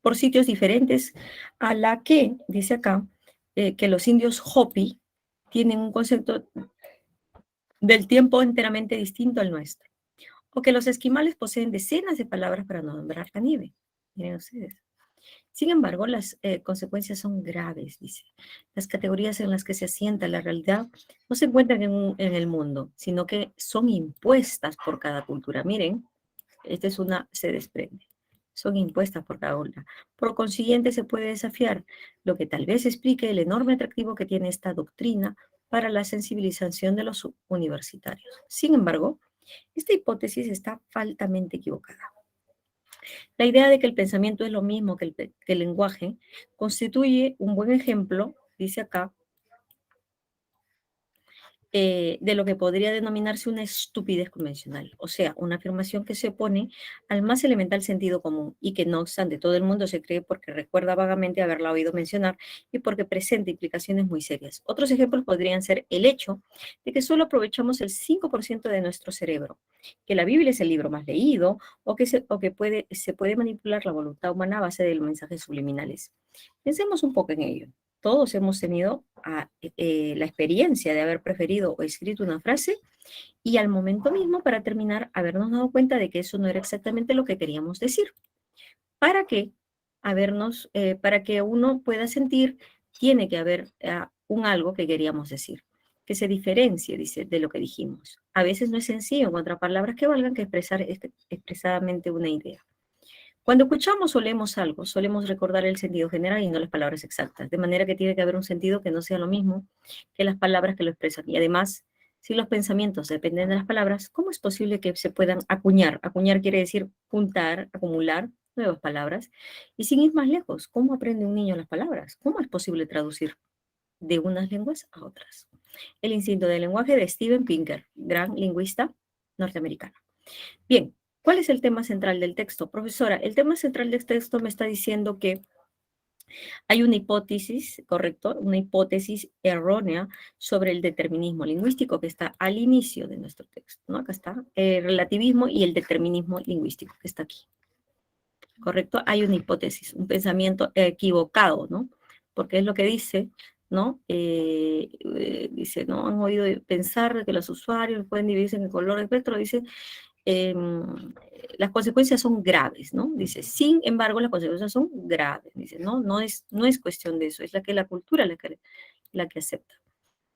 por sitios diferentes, a la que, dice acá, que los indios Hopi tienen un concepto del tiempo enteramente distinto al nuestro, o que los esquimales poseen decenas de palabras para nombrar la nieve. Miren ustedes. Sin embargo, las consecuencias son graves, dice. Las categorías en las que se asienta la realidad no se encuentran en el mundo, sino que son impuestas por cada cultura. Miren, esta es una, se desprende. Son impuestas por cada una. Por consiguiente, se puede desafiar, lo que tal vez explique el enorme atractivo que tiene esta doctrina para la sensibilización de los universitarios. Sin embargo, esta hipótesis está falsamente equivocada. La idea de que el pensamiento es lo mismo que el lenguaje constituye un buen ejemplo, dice acá, de lo que podría denominarse una estupidez convencional, o sea, una afirmación que se opone al más elemental sentido común y que no obstante todo el mundo se cree porque recuerda vagamente haberla oído mencionar y porque presenta implicaciones muy serias. Otros ejemplos podrían ser el hecho de que solo aprovechamos el 5% de nuestro cerebro, que la Biblia es el libro más leído o que se puede manipular la voluntad humana a base de los mensajes subliminales. Pensemos un poco en ello. Todos hemos tenido la experiencia de haber preferido o escrito una frase y al momento mismo, para terminar, habernos dado cuenta de que eso no era exactamente lo que queríamos decir. ¿Para qué? Para que uno pueda sentir, tiene que haber un algo que queríamos decir, que se diferencie, dice, de lo que dijimos. A veces no es sencillo encontrar palabras que valgan que expresar expresadamente una idea. Cuando escuchamos o leemos algo, solemos recordar el sentido general y no las palabras exactas, de manera que tiene que haber un sentido que no sea lo mismo que las palabras que lo expresan. Y además, si los pensamientos dependen de las palabras, ¿cómo es posible que se puedan acuñar? Acuñar quiere decir juntar, acumular nuevas palabras. Y sin ir más lejos, ¿cómo aprende un niño las palabras? ¿Cómo es posible traducir de unas lenguas a otras? El instinto del lenguaje de Steven Pinker, gran lingüista norteamericano. Bien, ¿cuál es el tema central del texto? Profesora, el tema central del texto me está diciendo que hay una hipótesis, ¿correcto? Una hipótesis errónea sobre el determinismo lingüístico que está al inicio de nuestro texto, ¿no? Acá está, el relativismo y el determinismo lingüístico que está aquí, ¿correcto? Hay una hipótesis, un pensamiento equivocado, ¿no? Porque es lo que dice, ¿no? Dice, ¿no? Han oído pensar que los usuarios pueden dividirse en el color del espectro, dice, las consecuencias son graves, ¿no? Dice, sin embargo, las consecuencias son graves, dice, no es cuestión de eso, es la cultura la que acepta.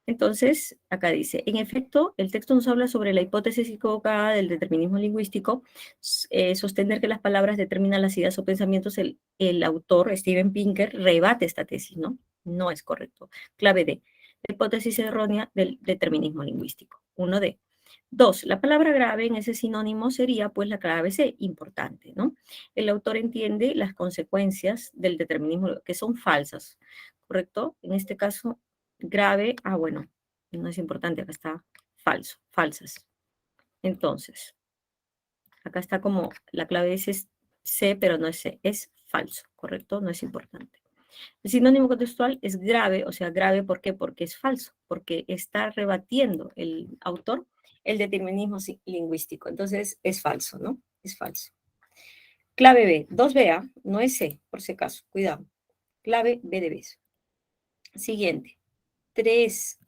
Entonces, acá dice, en efecto, el texto nos habla sobre la hipótesis equivocada del determinismo lingüístico, sostener que las palabras determinan las ideas o pensamientos, el autor, Steven Pinker, rebate esta tesis, ¿no? No es correcto. Clave D, la hipótesis errónea del determinismo lingüístico. 1D. 2, la palabra grave en ese sinónimo sería pues la clave C, importante, ¿no? El autor entiende las consecuencias del determinismo que son falsas, ¿correcto? En este caso, grave, bueno, no es importante, acá está falso, falsas. Entonces, acá está como la clave es C, pero no es C, es falso, ¿correcto? No es importante. El sinónimo contextual es grave, o sea, grave, ¿por qué? Porque es falso, porque está rebatiendo el autor el determinismo lingüístico. Entonces, es falso, ¿no? Es falso. Clave B, 2B, no es C, por si acaso, cuidado. Clave B de beso. Siguiente, 3.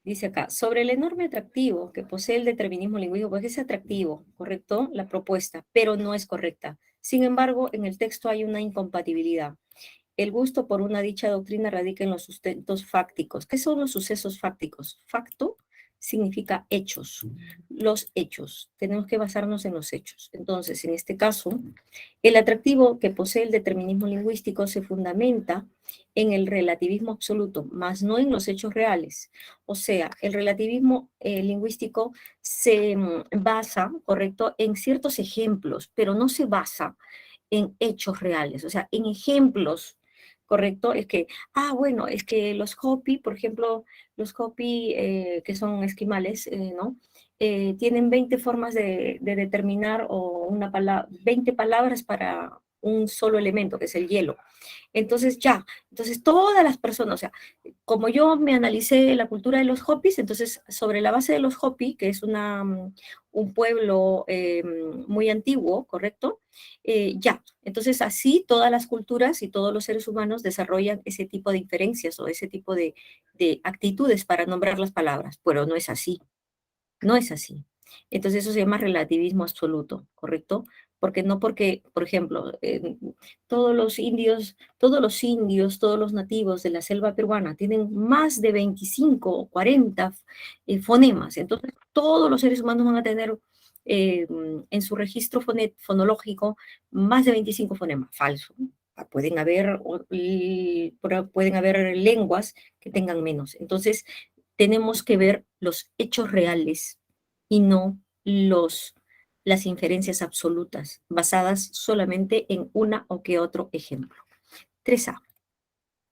Dice acá, sobre el enorme atractivo que posee el determinismo lingüístico, pues es atractivo, ¿correcto? La propuesta, pero no es correcta. Sin embargo, en el texto hay una incompatibilidad. El gusto por una dicha doctrina radica en los sustentos fácticos. ¿Qué son los sucesos fácticos? Facto significa hechos, los hechos. Tenemos que basarnos en los hechos. Entonces, en este caso, el atractivo que posee el determinismo lingüístico se fundamenta en el relativismo absoluto, más no en los hechos reales. O sea, el relativismo lingüístico se basa, ¿correcto?, en ciertos ejemplos, pero no se basa en hechos reales, o sea, en ejemplos, ¿correcto? Es que, bueno, es que los Hopi, por ejemplo, los Hopi que son esquimales, ¿no? Tienen 20 formas de determinar o 20 palabras para un solo elemento, que es el hielo. Entonces ya, entonces todas las personas, o sea, como yo me analicé la cultura de los Hopis, entonces sobre la base de los Hopi, que es un pueblo muy antiguo, ¿correcto? Ya, entonces así todas las culturas y todos los seres humanos desarrollan ese tipo de inferencias o ese tipo de actitudes para nombrar las palabras, pero no es así. No es así. Entonces eso se llama relativismo absoluto, ¿correcto? Porque no porque, por ejemplo, todos los nativos de la selva peruana tienen más de 25 o 40 fonemas. Entonces todos los seres humanos van a tener en su registro fonológico más de 25 fonemas. Falso. Pueden haber lenguas que tengan menos. Entonces, tenemos que ver los hechos reales y no las inferencias absolutas, basadas solamente en una o que otro ejemplo. 3A.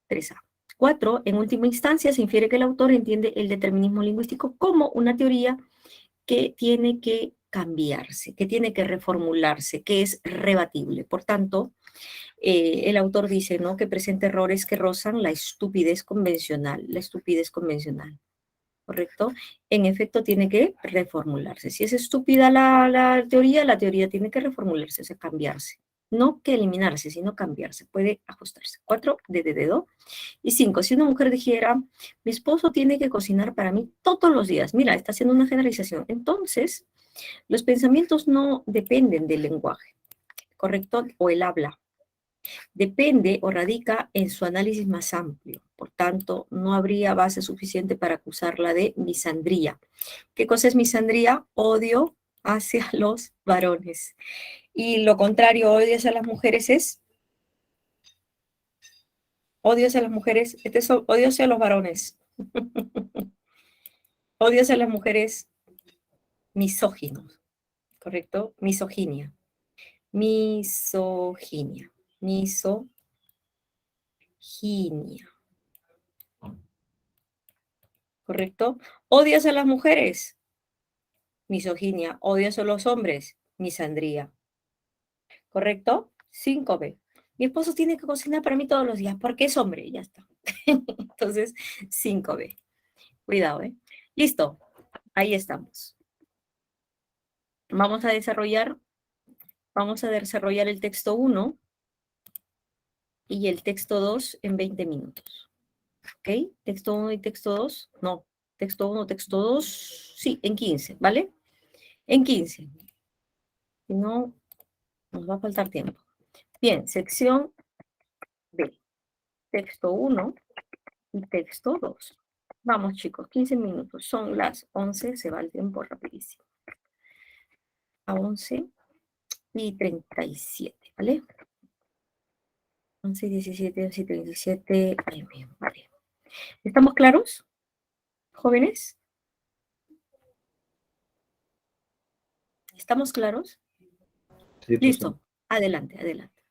3A. 4. En última instancia, se infiere que el autor entiende el determinismo lingüístico como una teoría que tiene que cambiarse, que tiene que reformularse, que es rebatible. Por tanto, el autor dice, ¿no?, que presenta errores que rozan la estupidez convencional, ¿correcto? En efecto, tiene que reformularse. Si es estúpida la teoría tiene que reformularse, o sea, cambiarse. No que eliminarse, sino cambiarse, puede ajustarse. 4, de dedo. Y 5, si una mujer dijera, mi esposo tiene que cocinar para mí todos los días. Mira, está haciendo una generalización. Entonces, los pensamientos no dependen del lenguaje, ¿correcto? O el habla. Depende o radica en su análisis más amplio. Por tanto, no habría base suficiente para acusarla de misandría. ¿Qué cosa es misandría? Odio hacia los varones. Y lo contrario, odio hacia las mujeres es odio hacia las mujeres, odio hacia los varones. Odio hacia las mujeres misóginos, ¿correcto? Misoginia. Misoginia. Misoginia. ¿Correcto? Odio hacia las mujeres. Misoginia. Odio hacia los hombres. Misandría. ¿Correcto? 5B. Mi esposo tiene que cocinar para mí todos los días porque es hombre, ya está. Entonces, 5B. Cuidado, ¿eh? Listo. Ahí estamos. Vamos a desarrollar el texto 1 y el texto 2 en 20 minutos. ¿Ok? Texto 1 y texto 2. No. Texto 1, texto 2. Sí, en 15, ¿vale? En 15. Si no, nos va a faltar tiempo. Bien, sección B. Texto 1 y texto 2. Vamos, chicos, 15 minutos. Son las 11, se va el tiempo rapidísimo. A 11:37, ¿vale? 11:17, 11:37. Ay, bien, vale. ¿Estamos claros, jóvenes? ¿Estamos claros? Sí, profesor. Listo. Adelante, adelante.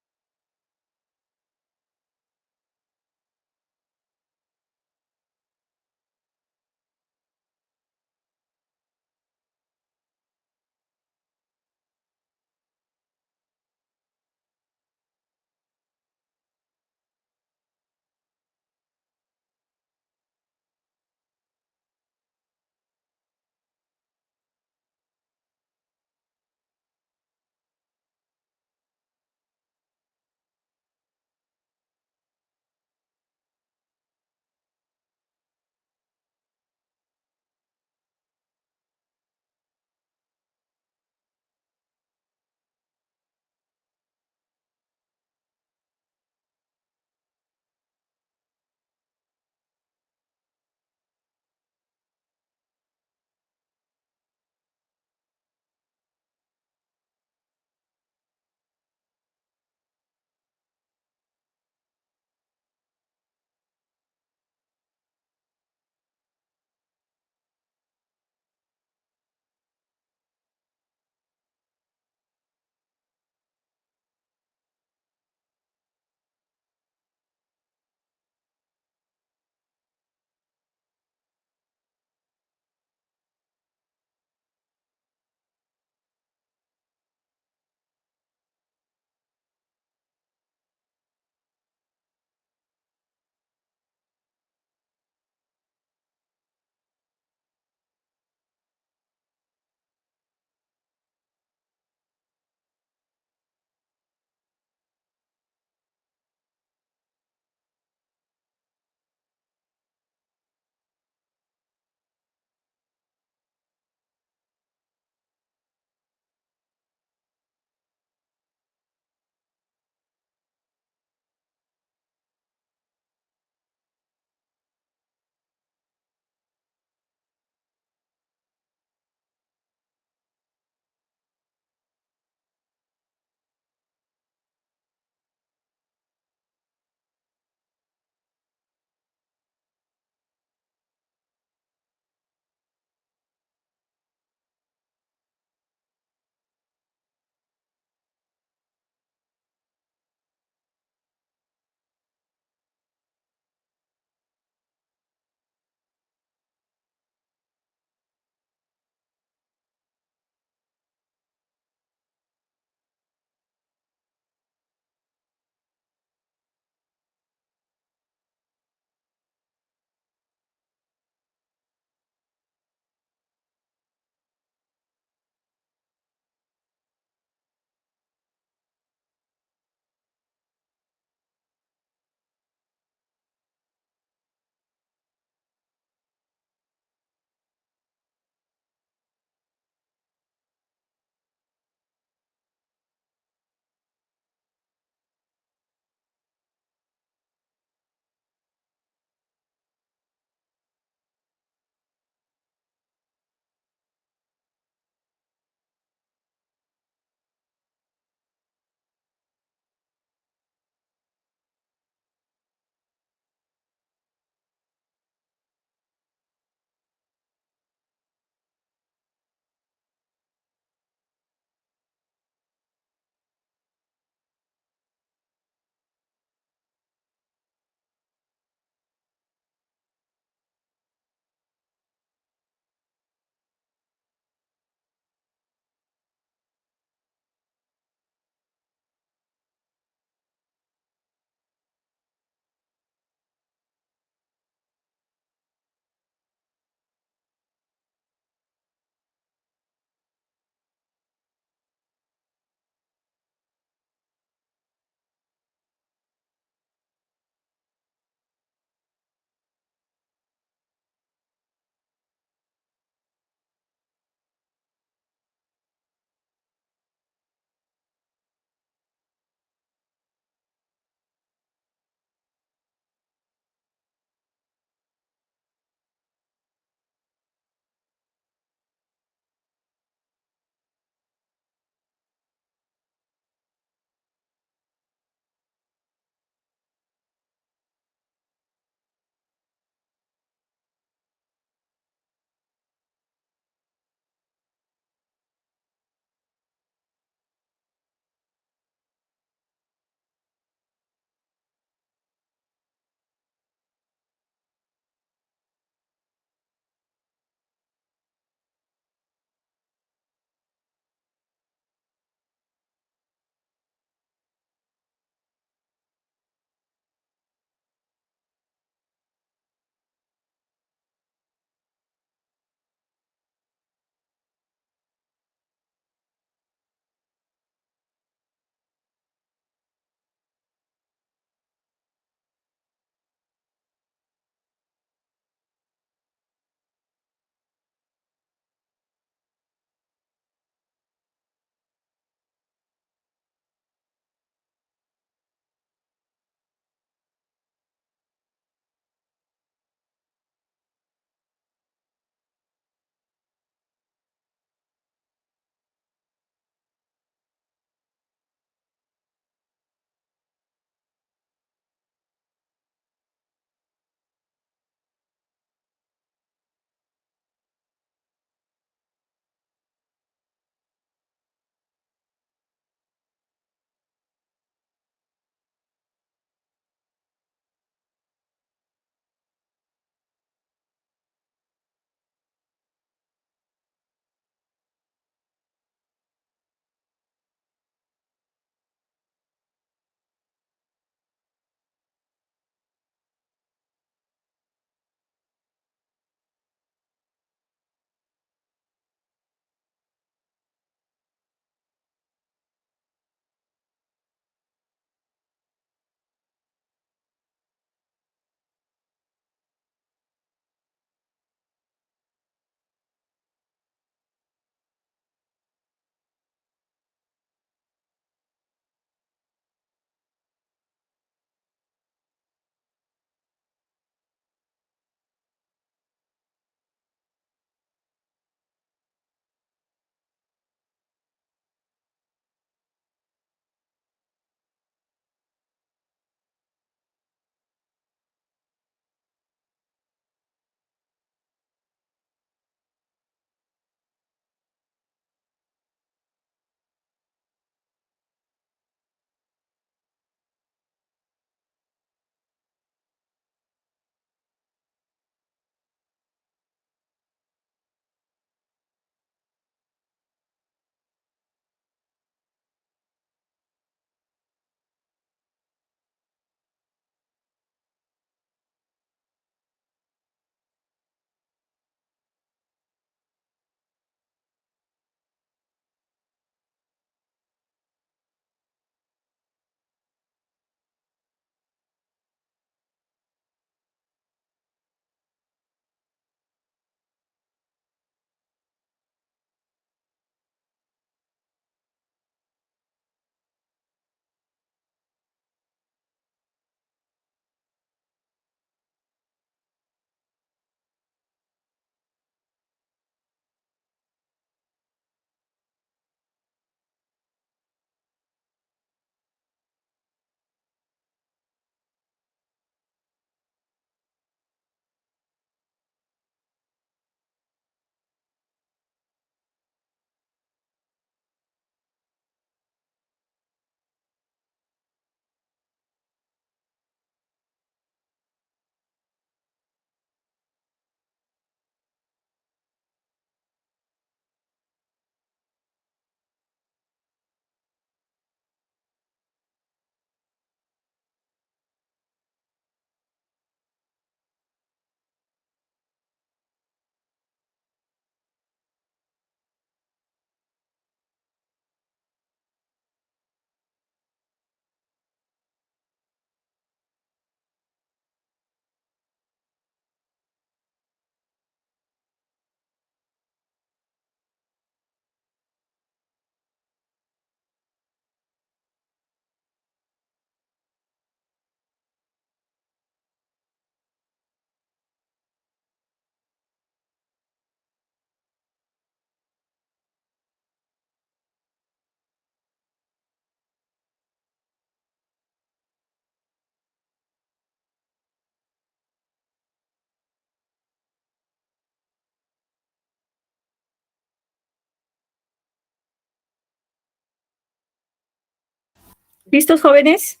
¿Listos, jóvenes?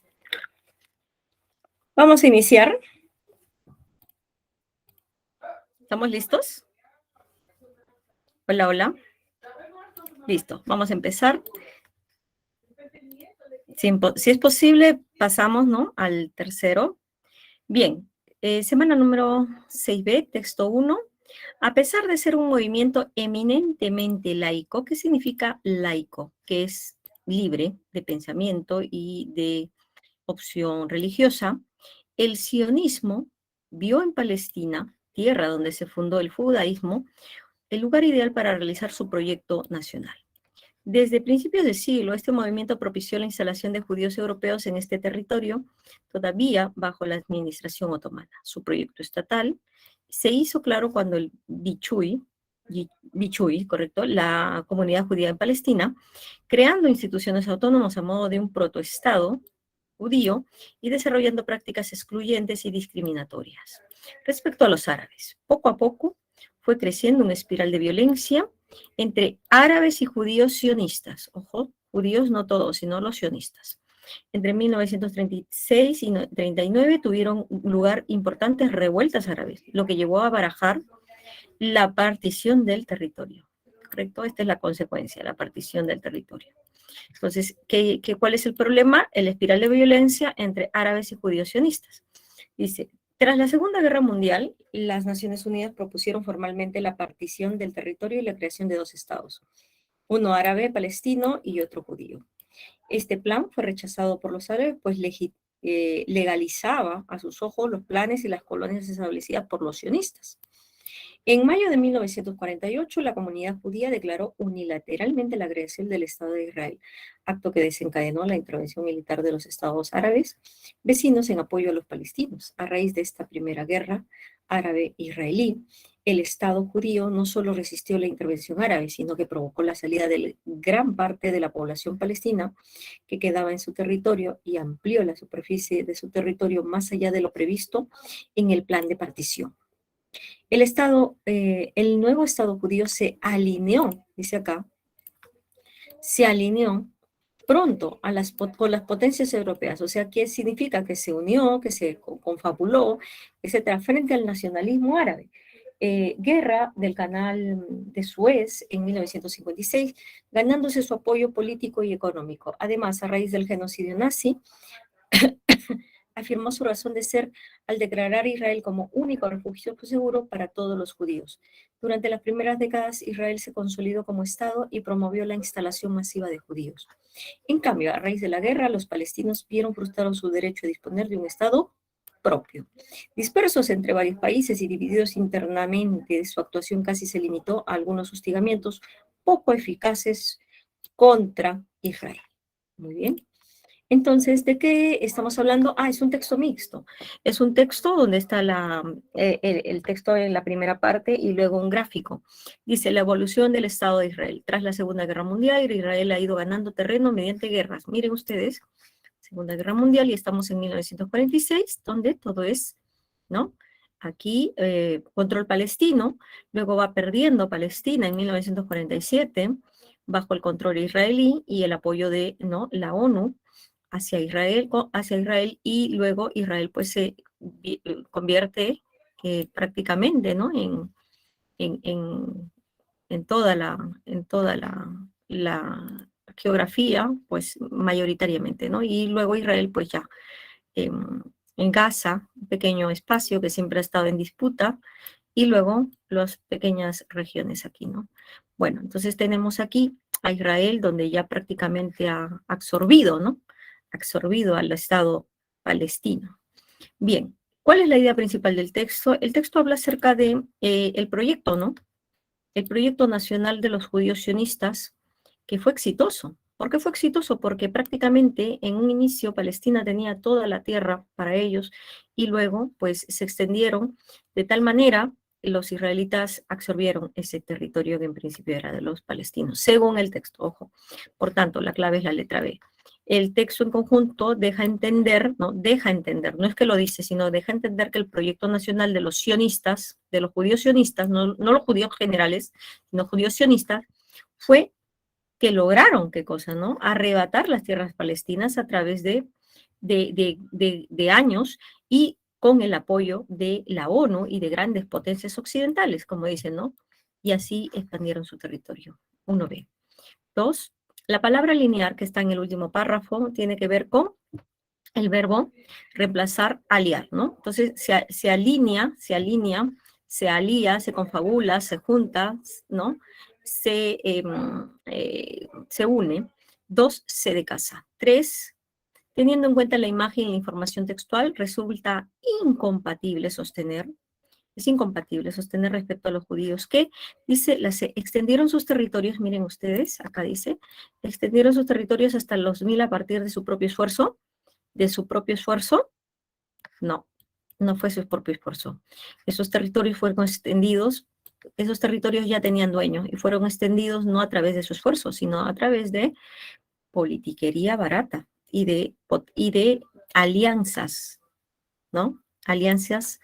Vamos a iniciar. ¿Estamos listos? Hola, hola. Listo, vamos a empezar. Si es posible, pasamos, ¿no?, al tercero. Bien, semana número 6B, texto 1. A pesar de ser un movimiento eminentemente laico, ¿qué significa laico? Que es libre de pensamiento y de opción religiosa, el sionismo vio en Palestina, tierra donde se fundó el judaísmo, el lugar ideal para realizar su proyecto nacional. Desde principios de siglo, este movimiento propició la instalación de judíos europeos en este territorio, todavía bajo la administración otomana. Su proyecto estatal se hizo claro cuando el Bichuy, correcto, la comunidad judía en Palestina, creando instituciones autónomas a modo de un protoestado judío y desarrollando prácticas excluyentes y discriminatorias. Respecto a los árabes, poco a poco fue creciendo una espiral de violencia entre árabes y judíos sionistas. Ojo, judíos no todos, sino los sionistas. Entre 1936 y 1939 tuvieron lugar importantes revueltas árabes, lo que llevó a barajar la partición del territorio. ¿Correcto? Esta es la consecuencia, la partición del territorio. Entonces, ¿cuál es el problema? El espiral de violencia entre árabes y judíos sionistas. Dice, tras la Segunda Guerra Mundial, las Naciones Unidas propusieron formalmente la partición del territorio y la creación de dos estados, uno árabe palestino y otro judío. Este plan fue rechazado por los árabes, pues legalizaba a sus ojos los planes y las colonias establecidas por los sionistas. En mayo de 1948, la comunidad judía declaró unilateralmente la creación del Estado de Israel, acto que desencadenó la intervención militar de los estados árabes vecinos en apoyo a los palestinos. A raíz de esta primera guerra árabe-israelí, el Estado judío no solo resistió la intervención árabe, sino que provocó la salida de gran parte de la población palestina que quedaba en su territorio y amplió la superficie de su territorio más allá de lo previsto en el plan de partición. El nuevo Estado judío se alineó, dice acá, se alineó pronto con las potencias europeas. O sea, ¿qué significa? Que se unió, que se confabuló, etcétera, frente al nacionalismo árabe. Guerra del Canal de Suez en 1956, ganándose su apoyo político y económico. Además, a raíz del genocidio nazi, afirmó su razón de ser al declarar a Israel como único refugio seguro para todos los judíos. Durante las primeras décadas, Israel se consolidó como Estado y promovió la instalación masiva de judíos. En cambio, a raíz de la guerra, los palestinos vieron frustrado su derecho a disponer de un Estado propio. Dispersos entre varios países y divididos internamente, su actuación casi se limitó a algunos hostigamientos poco eficaces contra Israel. Muy bien. Entonces, ¿de qué estamos hablando? Es un texto mixto. Es un texto donde está el texto en la primera parte y luego un gráfico. Dice, la evolución del Estado de Israel. Tras la Segunda Guerra Mundial, Israel ha ido ganando terreno mediante guerras. Miren ustedes, Segunda Guerra Mundial y estamos en 1946, donde todo es, ¿no? Aquí, control palestino, luego va perdiendo Palestina en 1947, bajo el control israelí y el apoyo de, ¿no?, la ONU, hacia Israel y luego Israel pues se convierte prácticamente, ¿no?, en, en, en toda la geografía, pues mayoritariamente, ¿no? Y luego Israel pues ya en Gaza, un pequeño espacio que siempre ha estado en disputa, y luego las pequeñas regiones aquí, ¿no? Bueno, entonces tenemos aquí a Israel, donde ya prácticamente ha absorbido, ¿no? Absorbido al Estado palestino. Bien, ¿cuál es la idea principal del texto? El texto habla acerca de el proyecto, ¿no? El proyecto nacional de los judíos sionistas, que fue exitoso. ¿Por qué fue exitoso? Porque prácticamente en un inicio Palestina tenía toda la tierra para ellos y luego pues se extendieron de tal manera los israelitas absorbieron ese territorio que en principio era de los palestinos, según el texto, ojo. Por tanto, la clave es la letra B. El texto en conjunto deja entender, no es que lo dice, sino deja entender que el proyecto nacional de los sionistas, de los judíos sionistas, no los judíos generales, sino judíos sionistas, fue que lograron, ¿qué cosa, no? Arrebatar las tierras palestinas a través de años y con el apoyo de la ONU y de grandes potencias occidentales, como dicen, ¿no? Y así expandieron su territorio. 1b. 2. La palabra linear que está en el último párrafo tiene que ver con el verbo reemplazar, aliar, ¿no? Entonces se alinea, se alía, se confabula, se junta, ¿no? Se une. 2, se de casa. 3, teniendo en cuenta la imagen y la información textual, resulta incompatible sostener, es incompatible sostener respecto a los judíos que, dice, extendieron sus territorios, miren ustedes, acá dice, extendieron sus territorios hasta los 1000 a partir de su propio esfuerzo, no, no fue su propio esfuerzo. Esos territorios fueron extendidos, esos territorios ya tenían dueños y fueron extendidos no a través de su esfuerzo, sino a través de politiquería barata y de alianzas, ¿no? Alianzas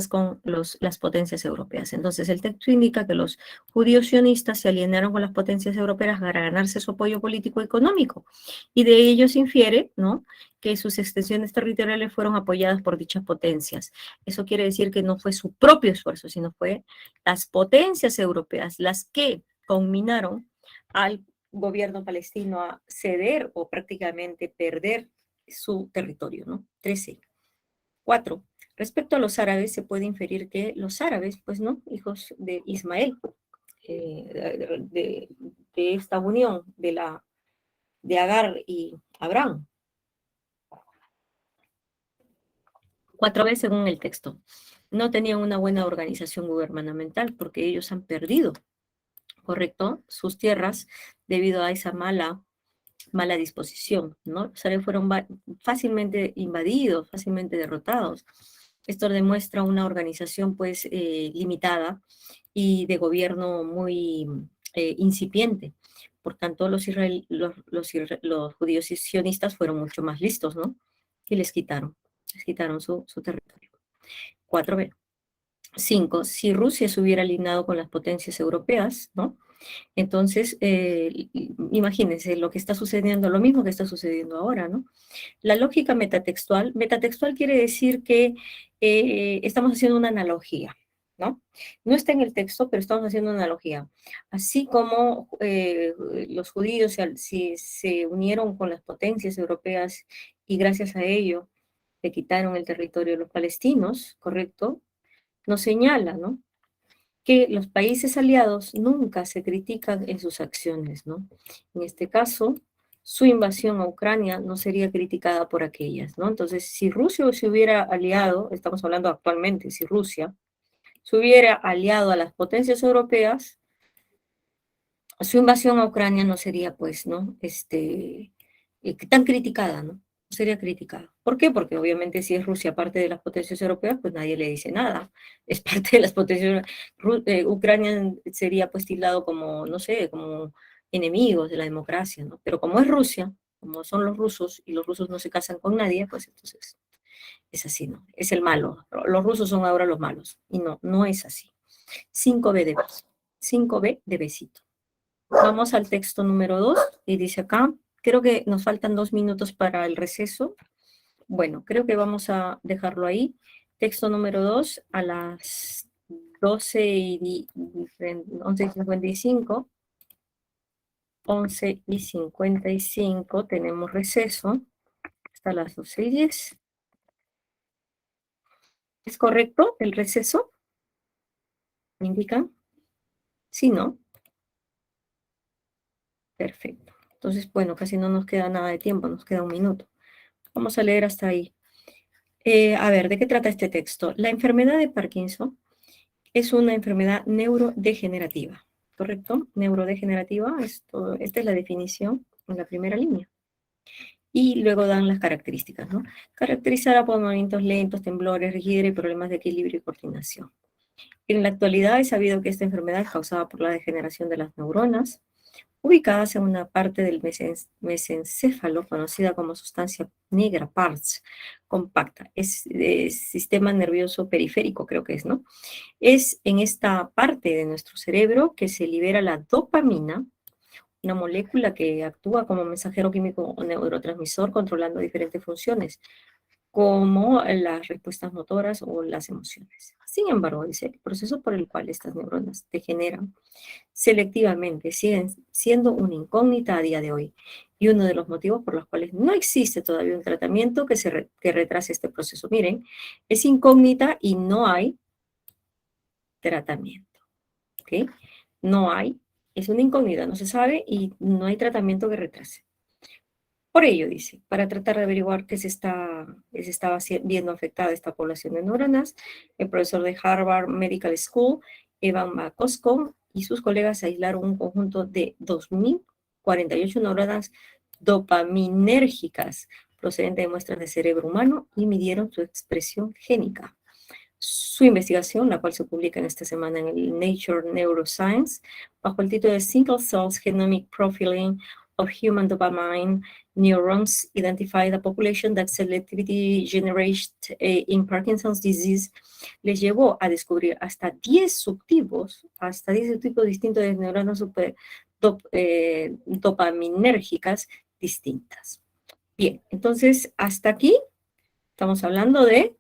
con las potencias europeas. Entonces, el texto indica que los judíos sionistas se alinearon con las potencias europeas para ganarse su apoyo político y económico. Y de ello se infiere, ¿no?, que sus extensiones territoriales fueron apoyadas por dichas potencias. Eso quiere decir que no fue su propio esfuerzo, sino fue las potencias europeas las que conminaron al gobierno palestino a ceder o prácticamente perder su territorio, ¿no? 13. 4. Respecto a los árabes, se puede inferir que los árabes, pues no, hijos de Ismael, de esta unión de Agar y Abraham. 4b, según el texto, no tenían una buena organización gubernamental porque ellos han perdido, ¿correcto?, sus tierras debido a esa mala disposición, ¿no? Los árabes fueron fácilmente invadidos, fácilmente derrotados. Esto demuestra una organización, pues, limitada y de gobierno muy incipiente. Por tanto, los judíos sionistas fueron mucho más listos, ¿no? Y les quitaron su territorio. 4b. 5. Si Rusia se hubiera alineado con las potencias europeas, ¿no?, entonces, imagínense lo que está sucediendo, lo mismo que está sucediendo ahora, ¿no? La lógica metatextual quiere decir que estamos haciendo una analogía, ¿no? No está en el texto, pero estamos haciendo una analogía. Así como los judíos se unieron con las potencias europeas y gracias a ello le quitaron el territorio a los palestinos, ¿correcto? Nos señala, ¿no?, que los países aliados nunca se critican en sus acciones, ¿no? En este caso, su invasión a Ucrania no sería criticada por aquellas, ¿no? Entonces, si Rusia se hubiera aliado, estamos hablando actualmente, si Rusia se hubiera aliado a las potencias europeas, su invasión a Ucrania no sería, pues, ¿no?, tan criticada, ¿no? Sería criticada. ¿Por qué? Porque obviamente si es Rusia parte de las potencias europeas, pues nadie le dice nada. Es parte de las potencias. Ucrania sería pues tildado como, no sé, como enemigos de la democracia, ¿no? Pero como es Rusia, como son los rusos, y los rusos no se casan con nadie, pues entonces es así, ¿no? Es el malo. Los rusos son ahora los malos. Y no, no es así. 5b de besito. 5b de besito. Vamos al texto número 2 y dice acá, creo que nos faltan 2 minutos para el receso. Bueno, creo que vamos a dejarlo ahí. Texto número 2 a las 11:55. 11:55 tenemos receso hasta las 12:10. ¿Es correcto el receso? ¿Me indican? Sí, ¿no? Perfecto. Entonces, bueno, casi no nos queda nada de tiempo, nos queda 1 minuto. Vamos a leer hasta ahí. A ver, ¿de qué trata este texto? La enfermedad de Parkinson es una enfermedad neurodegenerativa, ¿correcto? Neurodegenerativa, esta es la definición en la primera línea. Y luego dan las características, ¿no? Caracterizada por movimientos lentos, temblores, rigidez y problemas de equilibrio y coordinación. En la actualidad es sabido que esta enfermedad es causada por la degeneración de las neuronas, ubicadas en una parte del mesencéfalo conocida como sustancia negra, PARS, compacta. Es sistema nervioso periférico, creo que es, ¿no? Es en esta parte de nuestro cerebro que se libera la dopamina, una molécula que actúa como mensajero químico o neurotransmisor controlando diferentes funciones, como las respuestas motoras o las emociones. Sin embargo, dice, el proceso por el cual estas neuronas degeneran selectivamente siguen siendo una incógnita a día de hoy y uno de los motivos por los cuales no existe todavía un tratamiento que retrase este proceso. Miren, es incógnita y no hay tratamiento, ¿ok? No hay, es una incógnita, no se sabe y no hay tratamiento que retrase. Por ello, dice, para tratar de averiguar qué se estaba viendo afectada esta población de neuronas, el profesor de Harvard Medical School, Evan McCoscom, y sus colegas aislaron un conjunto de 2.048 neuronas dopaminérgicas procedentes de muestras de cerebro humano y midieron su expresión génica. Su investigación, la cual se publica en esta semana en el Nature Neuroscience, bajo el título de Single Cells Genomic Profiling of Human Dopamine Neurons, Identify the Population that Selectivity Generates in Parkinson's Disease, les llevó a descubrir hasta 10 subtipos distintos de neuronas dopaminérgicas distintas. Bien, entonces hasta aquí estamos hablando de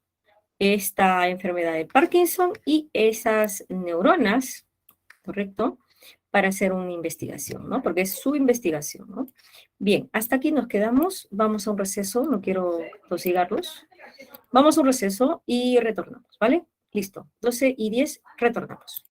esta enfermedad de Parkinson y esas neuronas, ¿correcto? Para hacer una investigación, ¿no? Porque es su investigación, ¿no? Bien, hasta aquí nos quedamos. Vamos a un receso, no quiero tosigarlos. Vamos a un receso y retornamos, ¿vale? Listo, 12:10, retornamos.